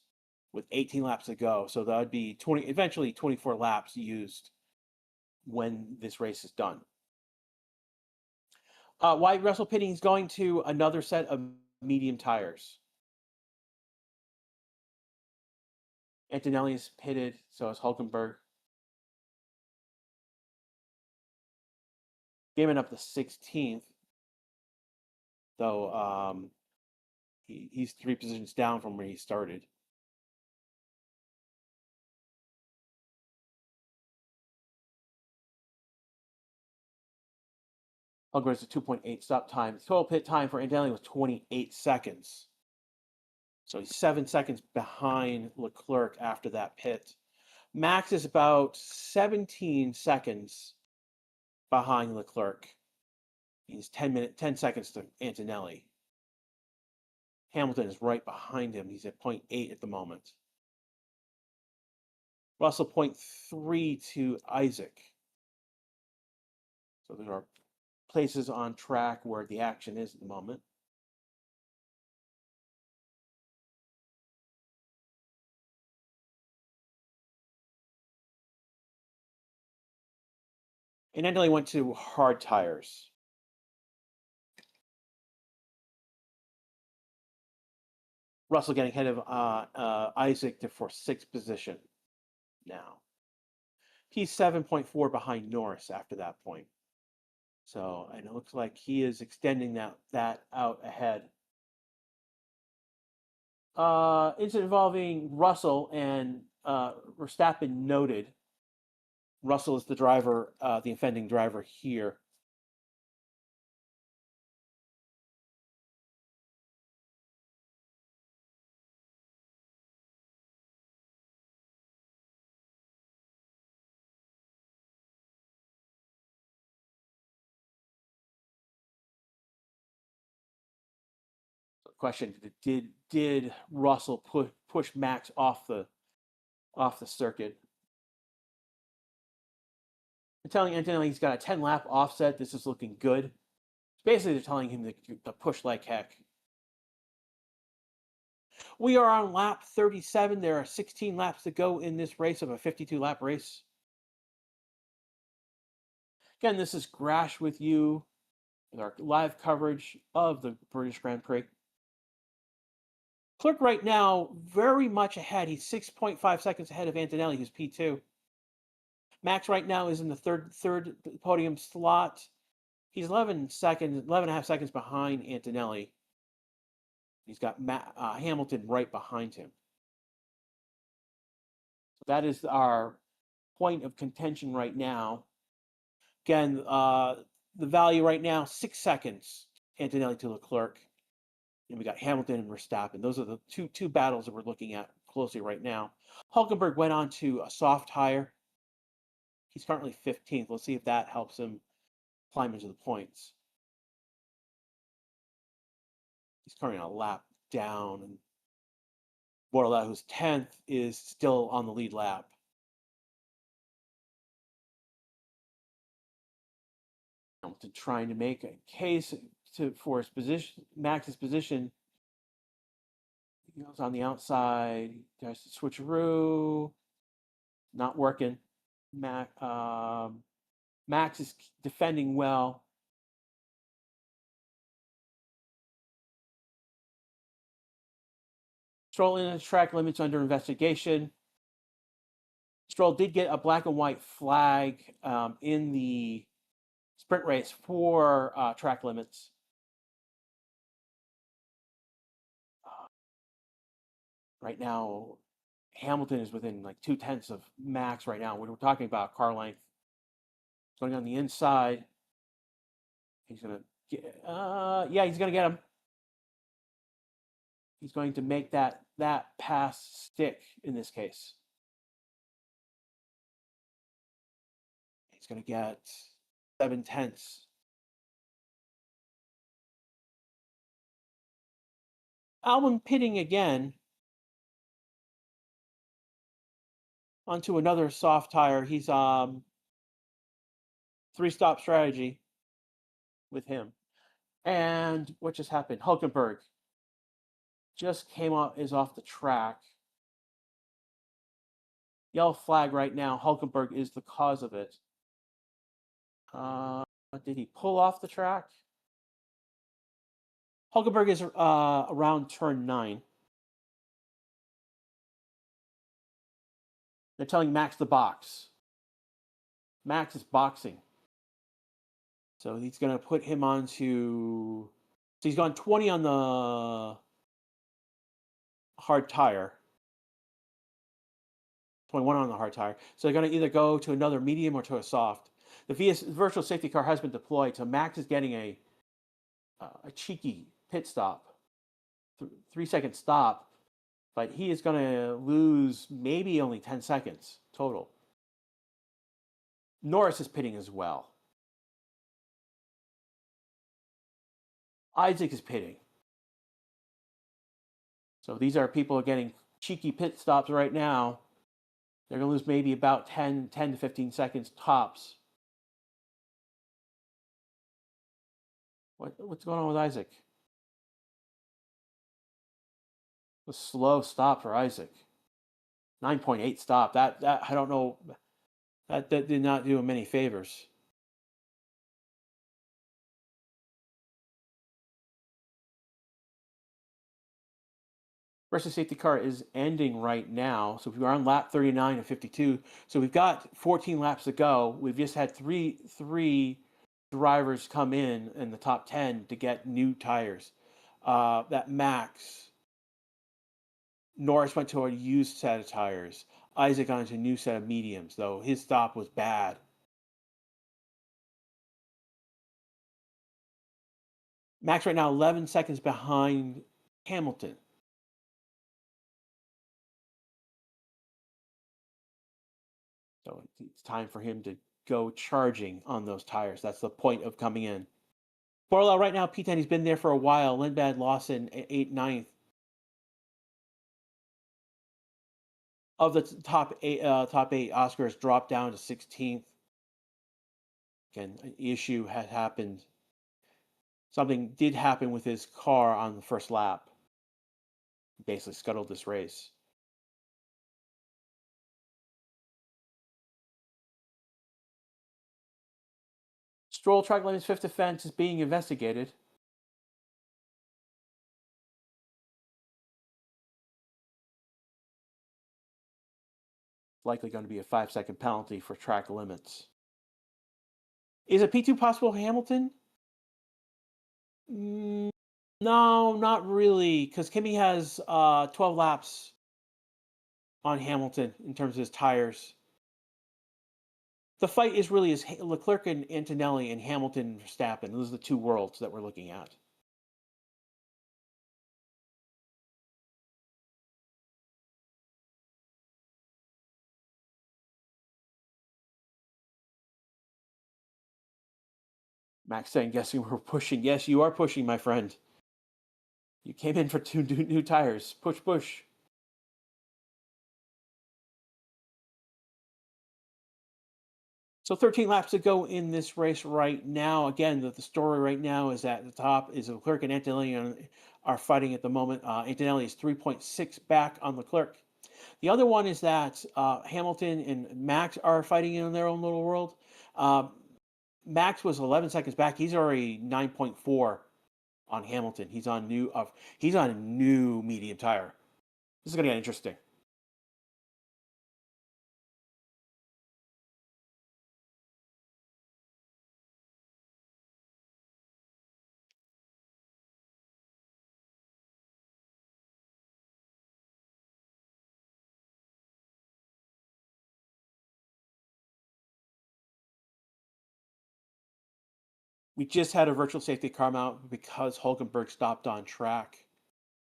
with 18 laps to go. So that would be eventually 24 laps used when this race is done. Why Russell pitting is going to another set of medium tires. Antonelli is pitted, so is Hulkenberg. Giving up the 16th, though he's 3 positions down from where he started. Hulkenberg's a 2.8 stop time. The total pit time for Antonelli was 28 seconds. So he's 7 seconds behind Leclerc after that pit. Max is about 17 seconds behind Leclerc. He's 10 seconds to Antonelli. Hamilton is right behind him. He's at 0.8 at the moment. Russell 0.3 to Isaac. So there are places on track where the action is at the moment. And Antonelli went to hard tires. Russell getting ahead of Isaac for 6th position now. He's 7.4 behind Norris after that point. So, and it looks like he is extending that out ahead. It's involving Russell and Verstappen noted. Russell is the driver, the offending driver here. Question: Did Russell push Max off the circuit? They're telling Antonelli he's got a 10-lap offset. This is looking good. Basically, they're telling him to push like heck. We are on lap 37. There are 16 laps to go in this race of a 52-lap race. Again, this is Grash with you with our live coverage of the British Grand Prix. Clerk right now very much ahead. He's 6.5 seconds ahead of Antonelli, who's P2. Max right now is in the third podium slot. He's 11 and a half seconds behind Antonelli. He's got Hamilton right behind him. So that is our point of contention right now. Again, the value right now, 6 seconds, Antonelli to Leclerc. And we got Hamilton and Verstappen. Those are the two battles that we're looking at closely right now. Hulkenberg went on to a soft tire. He's currently 15th. Let's see if that helps him climb into the points. He's currently a lap down, and Borla, who's 10th, is still on the lead lap. Hamilton trying to make a case for his position, Max's position. He goes on the outside, tries to switcheroo, not working. Max is defending well. Stroll in the track limits under investigation. Stroll did get a black and white flag in the sprint race for track limits. Right now, Hamilton is within like 2/10 of Max right now. We're talking about car length. Going on the inside. He's going to get, he's going to get him. He's going to make that pass stick in this case. He's going to get 7/10. Albon pitting again onto another soft tire. He's 3-stop strategy with him. And what just happened? Hulkenberg just is off the track. Yellow flag right now. Hulkenberg is the cause of it. Did he pull off the track? Hulkenberg is around turn 9. They're telling Max to box. Max is boxing. So he's going to put him onto... So he's gone 20 on the hard tire. 21 on the hard tire. So they're going to either go to another medium or to a soft. The virtual safety car has been deployed, so Max is getting a cheeky pit stop. 3-second stop. But he is going to lose maybe only 10 seconds total. Norris is pitting as well. Isaac is pitting. So these are people getting cheeky pit stops right now. They're going to lose maybe about 10 to 15 seconds tops. What's going on with Isaac? A slow stop for Isaac. 9.8 stop. That I don't know. That did not do him many favors. Versus safety car is ending right now. So we're on lap 39 of 52. So we've got 14 laps to go. We've just had three drivers come in the top 10 to get new tires. That Max, Norris went to a used set of tires. Isaac got into a new set of mediums, though his stop was bad. Max right now 11 seconds behind Hamilton. So it's time for him to go charging on those tires. That's the point of coming in. Borla right now, P10, he's been there for a while. Lindblad, Lawson, 8th, 9th. Of the top eight, Oscar has dropped down to 16th. Again, an issue had happened. Something did happen with his car on the first lap. Basically scuttled this race. Stroll track limits fifth offense is being investigated. Likely going to be a 5-second penalty for track limits. Is a P2 possible for Hamilton? No, not really, because Kimi has 12 laps on Hamilton in terms of his tires. The fight is really is Leclerc and Antonelli and Hamilton and Verstappen. Those are the two worlds that we're looking at. Max saying, guessing we're pushing. Yes, you are pushing, my friend. You came in for two new tires. Push, push. So 13 laps to go in this race right now. Again, the story right now is at the top is Leclerc and Antonelli are fighting at the moment. Antonelli is 3.6 back on Leclerc. The other one is that Hamilton and Max are fighting in their own little world. Max was 11 seconds back. He's already 9.4 on Hamilton. He's on a new medium tire. This is going to get interesting. We just had a virtual safety car out because Hulkenberg stopped on track.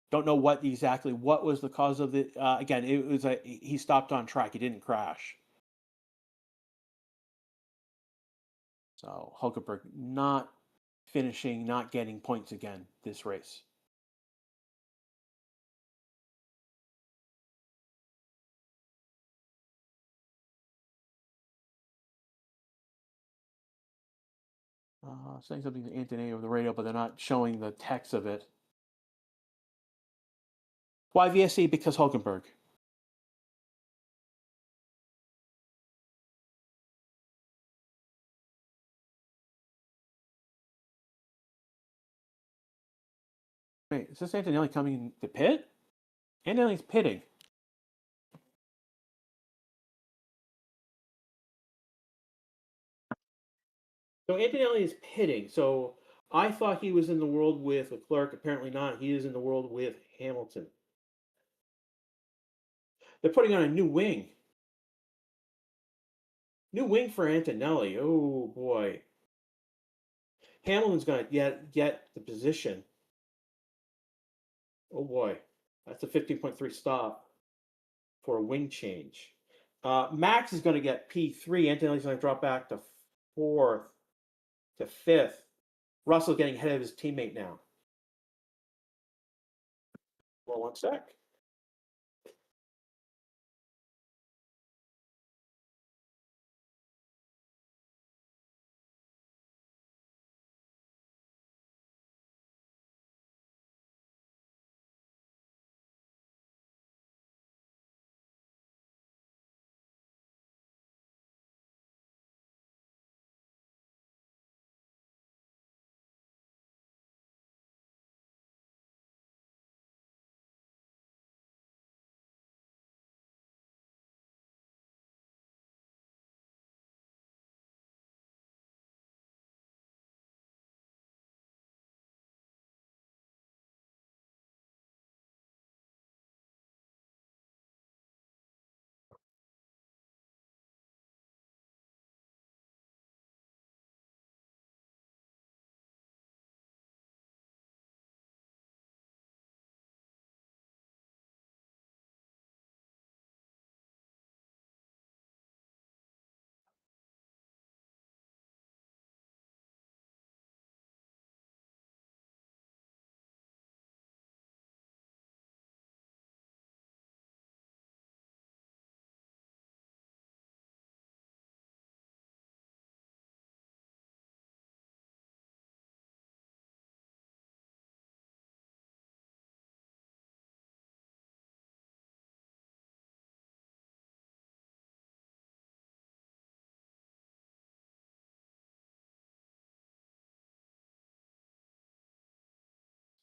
Don't know what was the cause of it. Again, it was he stopped on track. He didn't crash. So Hulkenberg not finishing, not getting points again this race. Saying something to Anthony over the radio, but they're not showing the text of it. Why VSC? Because Hulkenberg. Wait, is this Antonelli coming to pit? Antonelli's pitting. So Antonelli is pitting. So I thought he was in the world with Leclerc. Apparently not. He is in the world with Hamilton. They're putting on a new wing. New wing for Antonelli. Oh boy. Hamilton's going to get the position. Oh boy. That's a 15.3 stop for a wing change. Max is going to get P3. Antonelli's going to drop back to 4th to 5th. Russell getting ahead of his teammate now. Well, 1 sec.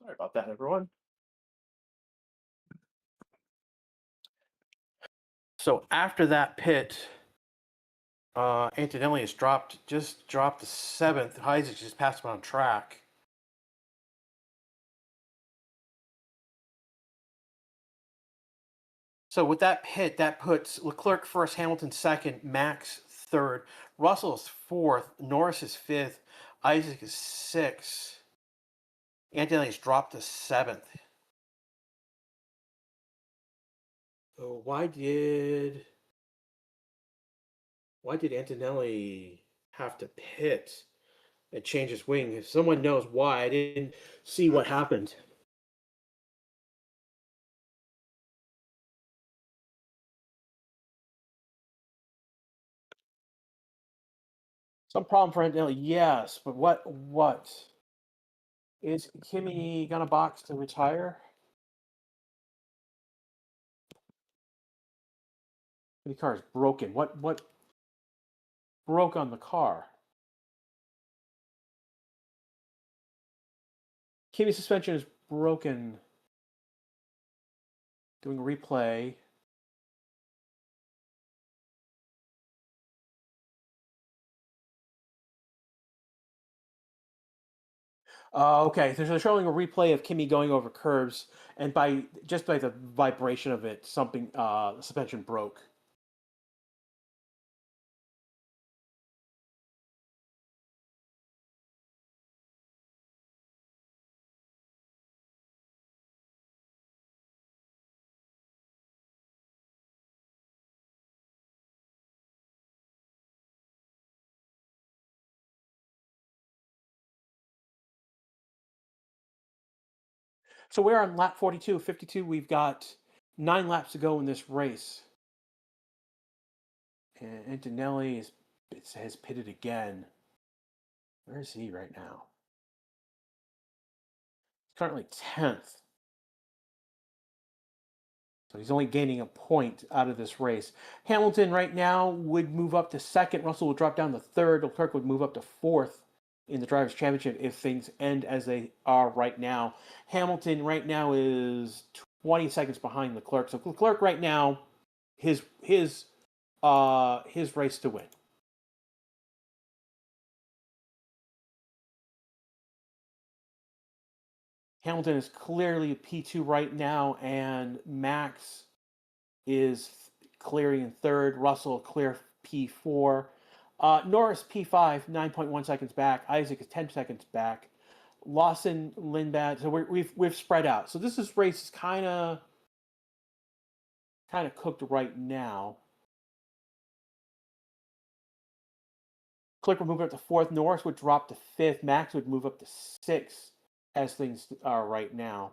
Sorry about that, everyone. So after that pit, Antonelli has just dropped to 7th. Isaac just passed him on track. So with that pit, that puts Leclerc first, Hamilton second, Max third, Russell is fourth, Norris is fifth, Isaac is sixth. Antonelli's dropped to 7th. So why did Antonelli have to pit and change his wing? If someone knows why, I didn't see what happened. Some problem for Antonelli, yes, but what? Is Kimi gonna box to retire? The car is broken. What broke on the car? Kimi's suspension is broken. Doing a replay. Okay, so they're showing a replay of Kimi going over curbs, and just by the vibration of it, something the suspension broke. So we're on lap 42, 52. We've got 9 laps to go in this race. And Antonelli has pitted again. Where is he right now? He's currently 10th. So he's only gaining a point out of this race. Hamilton right now would move up to 2nd. Russell would drop down to 3rd. Leclerc would move up to 4th in the Drivers' Championship if things end as they are right now. Hamilton right now is 20 seconds behind Leclerc. So Leclerc right now, his race to win. Hamilton is clearly P2 right now, and Max is clearing in 3rd. Russell clear P4. Norris P5, 9.1 seconds back. Isaac is 10 seconds back. Lawson, Lindblad. So we've spread out. So this race is kind of cooked right now. Click would move up to 4th. Norris would drop to 5th. Max would move up to 6th as things are right now.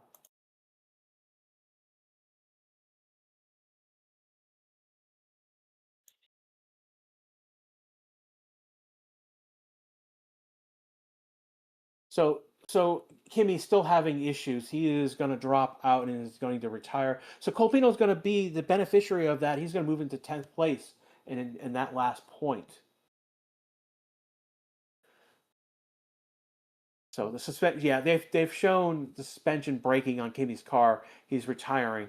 So Kimi's still having issues. He is going to drop out and is going to retire. So Colpino is going to be the beneficiary of that. He's going to move into 10th place in that last point. So they've shown the suspension breaking on Kimi's car. He's retiring.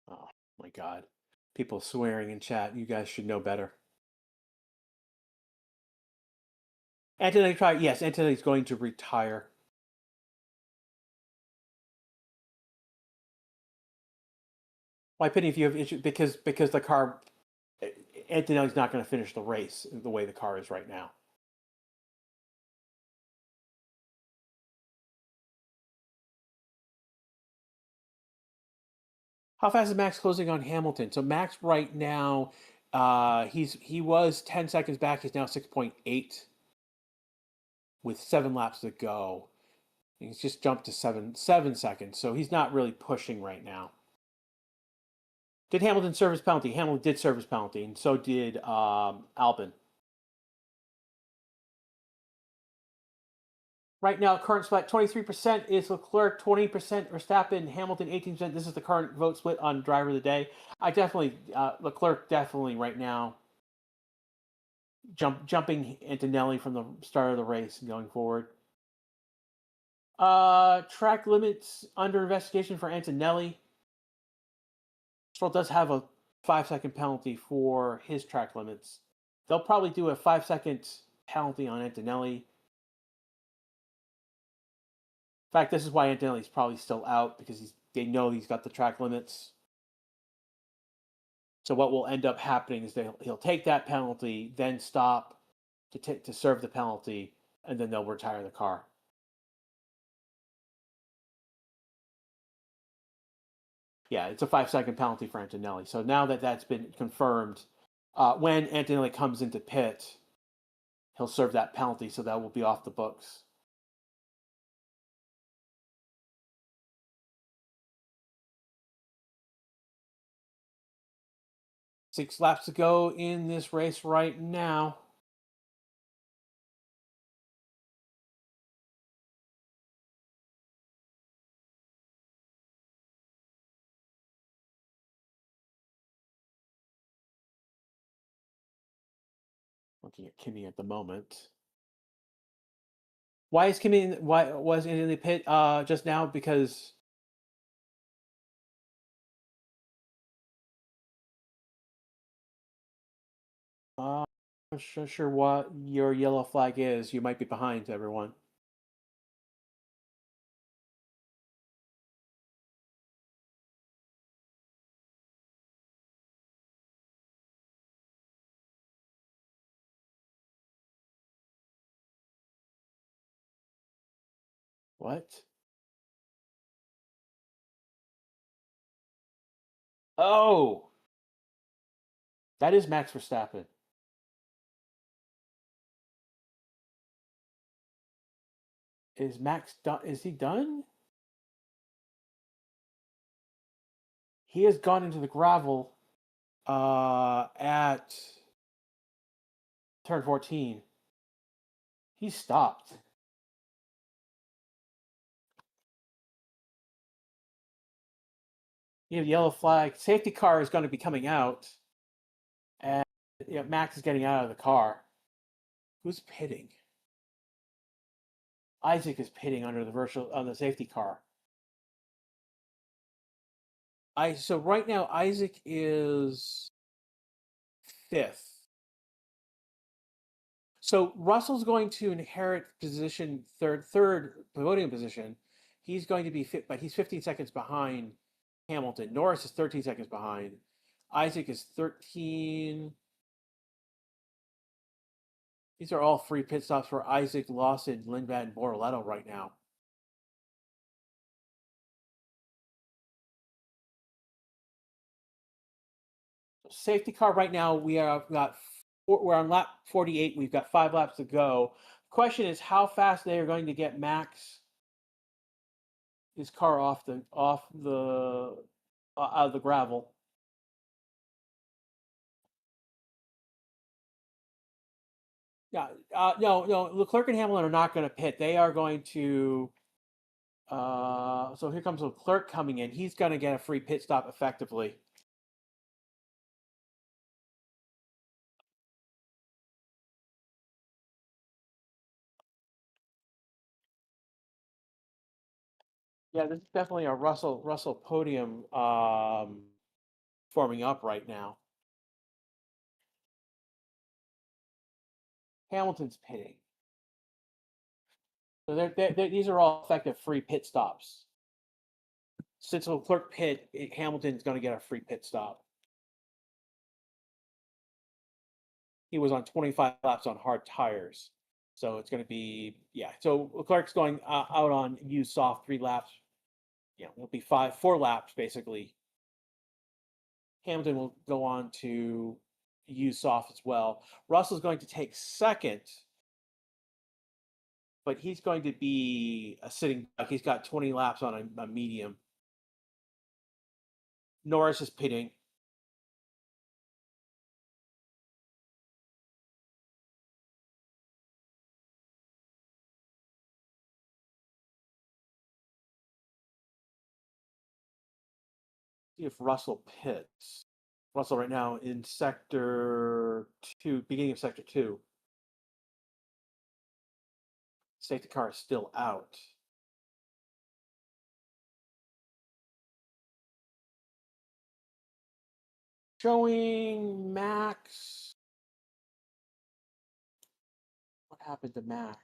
Oh my God. People swearing in chat. You guys should know better. Antonelli's going to retire. Why pity if you have issues? Because the car, Antonelli's not going to finish the race the way the car is right now. How fast is Max closing on Hamilton? So Max right now, he was 10 seconds back. He's now 6.8 with 7 laps to go. He's just jumped to 7 seconds. So he's not really pushing right now. Did Hamilton serve his penalty? Hamilton did serve his penalty, and so did Albon. Right now, current split 23% is Leclerc, 20% Verstappen, Hamilton 18%. This is the current vote split on driver of the day. I definitely Leclerc definitely right now jumping Antonelli from the start of the race and going forward. Track limits under investigation for Antonelli. Stroll does have a 5-second penalty for his track limits. They'll probably do a 5-second penalty on Antonelli. In fact, this is why Antonelli's probably still out, because they know he's got the track limits. So what will end up happening is he'll take that penalty, then stop to serve the penalty, and then they'll retire the car. Yeah, it's a 5-second penalty for Antonelli. So now that that's been confirmed, when Antonelli comes into pit, he'll serve that penalty, so that will be off the books. Six laps to go in this race right now. Looking at Kimi at the moment. Why is Kimi? Why was in the pit just now? Because I'm not sure what your yellow flag is. You might be behind everyone. What? Oh, that is Max Verstappen. Is Max done? Is he done? He has gone into the gravel at turn 14. He stopped. You have yellow flag. Safety car is going to be coming out, and Max is getting out of the car. Who's pitting? Isaac is pitting under the virtual on the safety car. So right now Isaac is fifth. So Russell's going to inherit position third podium position. He's going to be fit, but he's 15 seconds behind Hamilton. Norris is 13 seconds behind. Isaac is 13. These are all free pit stops for Isaac, Lawson, Lindblad, and Bortoletto right now. Safety car right now, we're on lap 48. We've got 5 laps to go. Question is how fast they are going to get Max his car out of the gravel. Yeah, no. Leclerc and Hamilton are not going to pit. They are going to. So here comes Leclerc coming in. He's going to get a free pit stop effectively. Yeah, this is definitely a Russell podium forming up right now. Hamilton's pitting. So these are all effective free pit stops. Since Leclerc pit, Hamilton's going to get a free pit stop. He was on 25 laps on hard tires. So it's going to be, yeah. So Leclerc's going out on used soft 3 laps. Yeah, it'll be 4 laps basically. Hamilton will go on to use soft as well. Russell's going to take second, but he's going to be a sitting duck. He's got 20 laps on a medium. Norris is pitting. See if Russell pits. Russell right now in sector 2, beginning of sector 2. Safety car is still out. Showing Max. What happened to Max?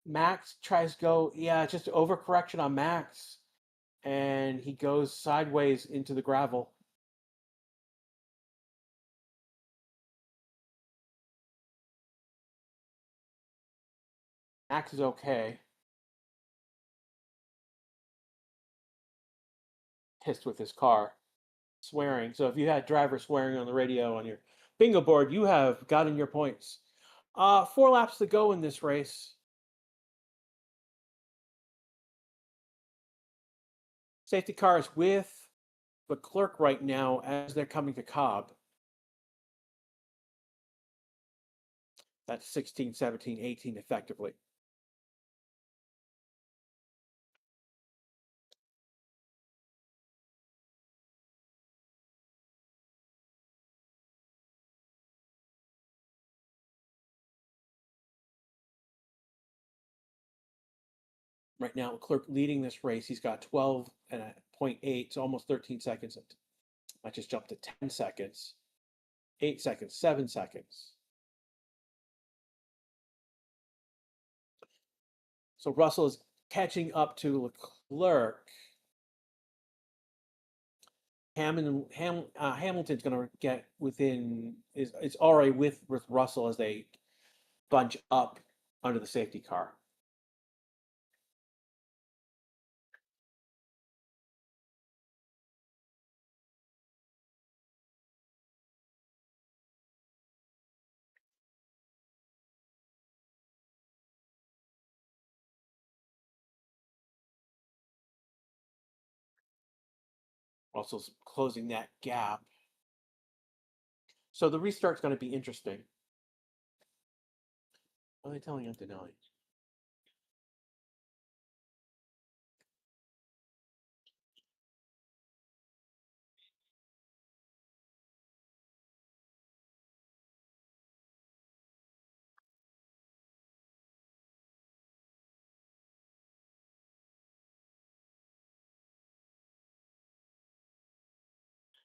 Max tries to go, yeah, just overcorrection on Max. And he goes sideways into the gravel. Max is okay. Pissed with his car. Swearing. So if you had driver swearing on the radio on your bingo board, you have gotten your points. 4 laps to go in this race. Safety car is with the clerk right now as they're coming to Cobb. That's 16, 17, 18 effectively. Right now, Leclerc leading this race. He's got 12.8, so almost 13 seconds. I just jumped to 10 seconds, 8 seconds, 7 seconds. So Russell is catching up to Leclerc. Hamilton's going to get within, it's already with Russell as they bunch up under the safety car. Russell's closing that gap. So the restart's going to be interesting. What are they telling Antonelli?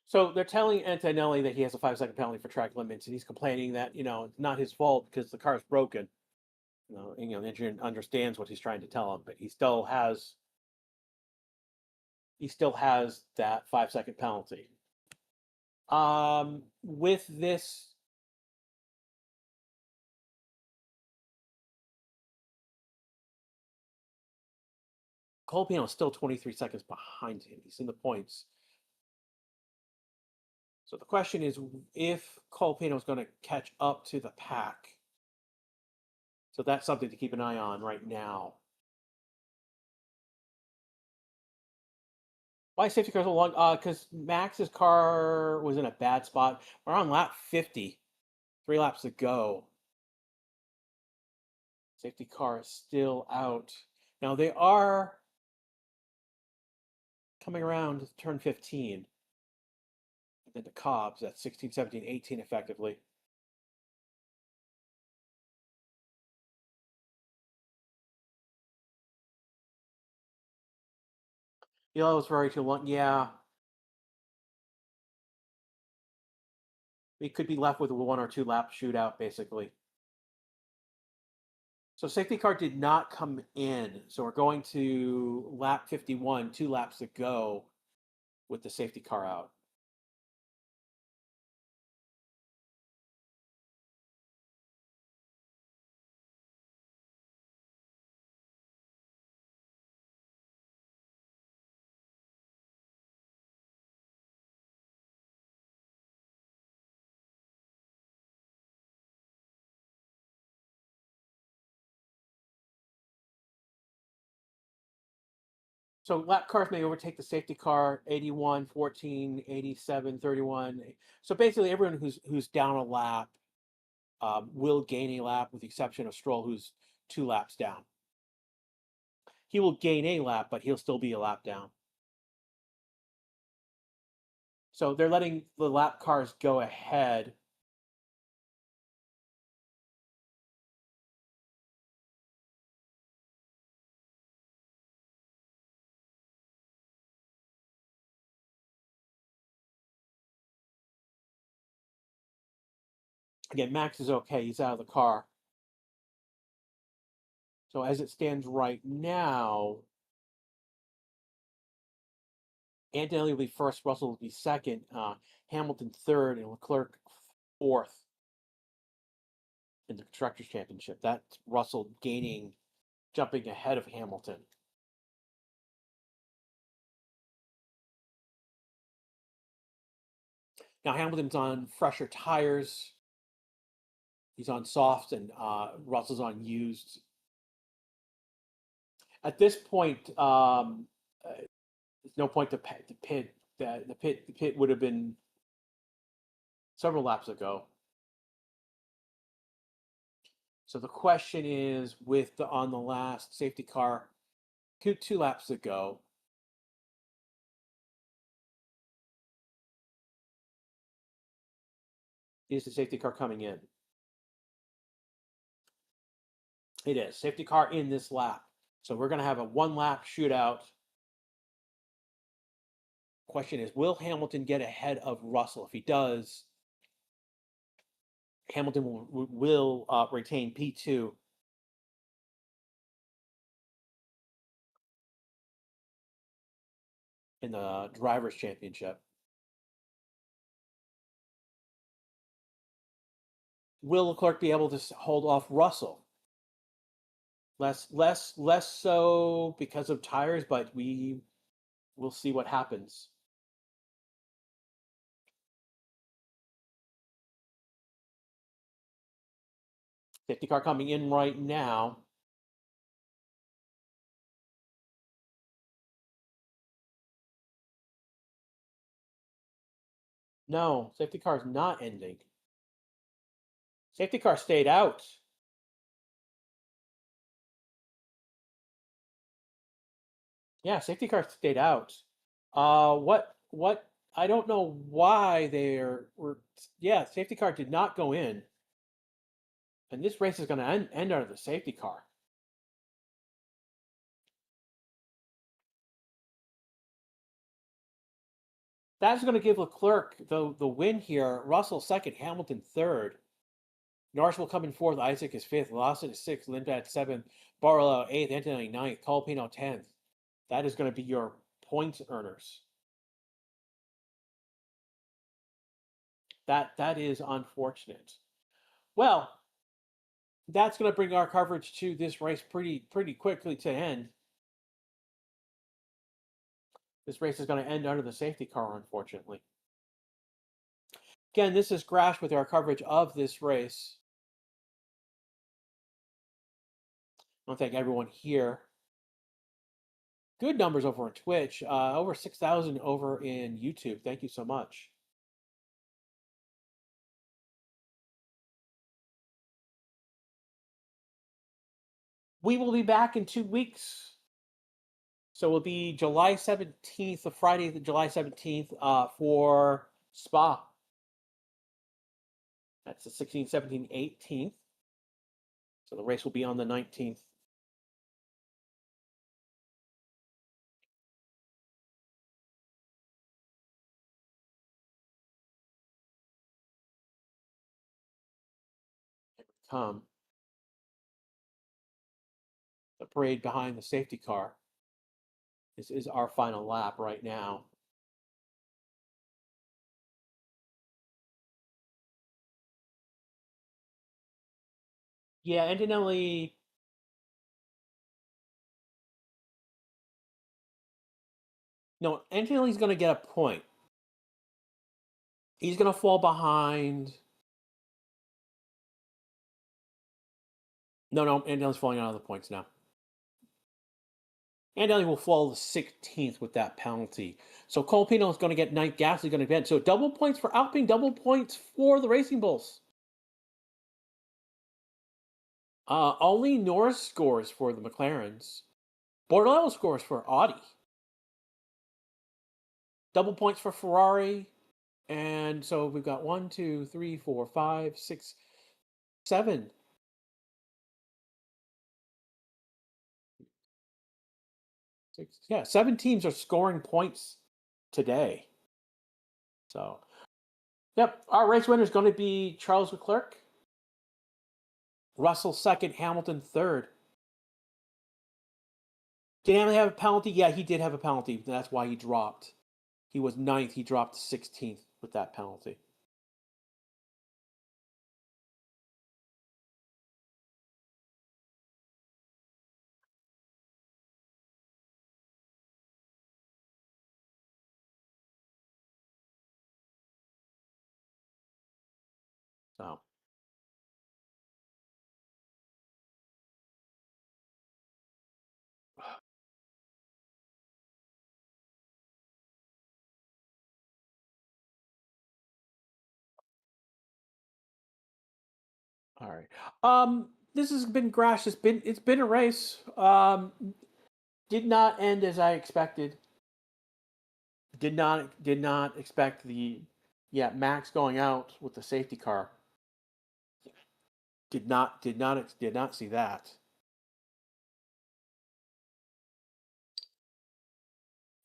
So they're telling Antonelli that he has a 5-second penalty for track limits, and he's complaining that it's not his fault because the car's broken. The engineer understands what he's trying to tell him, but he still has that 5-second penalty. With this, Colpino is still 23 seconds behind him. He's in the points. So the question is if Colpino is going to catch up to the pack. So that's something to keep an eye on right now. Why safety cars so long? Because Max's car was in a bad spot. We're on lap 50. 3 laps to go. Safety car is still out. Now they are coming around to turn 15. And then the Cobbs at 16, 17, 18 effectively. Yellow was very too long. Yeah. We could be left with a 1 or 2 lap shootout, basically. So safety car did not come in. So we're going to lap 51, 2 laps to go with the safety car out. So lap cars may overtake the safety car, 81, 14, 87, 31. So basically everyone who's down a lap will gain a lap with the exception of Stroll, who's 2 laps down. He will gain a lap, but he'll still be a lap down. So they're letting the lap cars go ahead. Again, Max is okay. He's out of the car. So as it stands right now, Antonelli will be first, Russell will be second, Hamilton third, and Leclerc fourth in the Constructors' Championship. That's Russell jumping ahead of Hamilton. Now Hamilton's on fresher tires. He's on softs, and Russell's on used. At this point, there's no point to pit. The pit would have been several laps ago. So the question is, on the last safety car, two laps ago, is the safety car coming in? It is. Safety car in this lap. So we're going to have a one-lap shootout. Question is, will Hamilton get ahead of Russell? If he does, Hamilton will retain P2. In the Drivers' Championship. Will Leclerc be able to hold off Russell? Less so because of tires, but we will see what happens. Safety car coming in right now. No, safety car is not ending. Safety car stayed out. Yeah, safety car stayed out. What? I don't know why yeah, safety car did not go in. And this race is going to end under the safety car. That's going to give Leclerc the win here. Russell second, Hamilton third. Norris will come in fourth. Isaac is fifth. Lawson is sixth. Lindblad seventh. Barlow eighth. Antonelli ninth. Colapino 10th. That is going to be your points earners. That is unfortunate. Well, that's going to bring our coverage to this race pretty quickly to end. This race is going to end under the safety car, unfortunately. Again, this is Grash with our coverage of this race. I want to thank everyone here. Good numbers over on Twitch. Over 6,000 over in YouTube. Thank you so much. We will be back in 2 weeks. So it will be July 17th, Friday, July 17th, for Spa. That's the 16th, 17th, 18th. So the race will be on the 19th. Come. The parade behind the safety car. This is our final lap right now. Yeah, Antonelli. No, Antonelli's going to get a point. He's going to fall behind. No, Antonelli's falling out of the points now. Antonelli will fall the 16th with that penalty. So Colapino is going to get 9th. Gasly's going to get. So double points for Alpine, double points for the Racing Bulls. Only Norris scores for the McLarens. Bordello scores for Audi. Double points for Ferrari. And so we've got 1, 2, 3, 4, 5, 6, 7. Yeah, 7 teams are scoring points today. So, yep, our race winner is going to be Charles Leclerc. Russell second, Hamilton third. Did Hamilton have a penalty? Yeah, he did have a penalty. That's why he dropped. He was 9th. He dropped to 16th with that penalty. So, all right. This has been Grash. It's been a race. Did not end as I expected. Did not expect the Max going out with the safety car. Did not see that.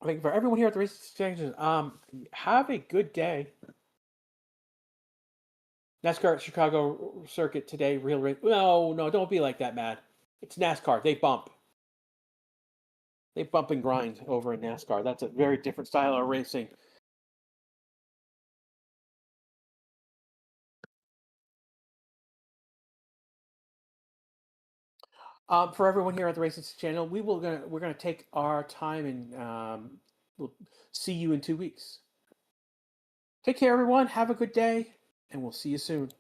I think for everyone here at the race exchanges, have a good day. NASCAR at Chicago circuit today. Real race. No, don't be like that, Matt. It's NASCAR. They bump. They bump and grind over in NASCAR. That's a very different style of racing. For everyone here at the Racing Channel, we're gonna take our time and we'll see you in 2 weeks. Take care, everyone. Have a good day, and we'll see you soon.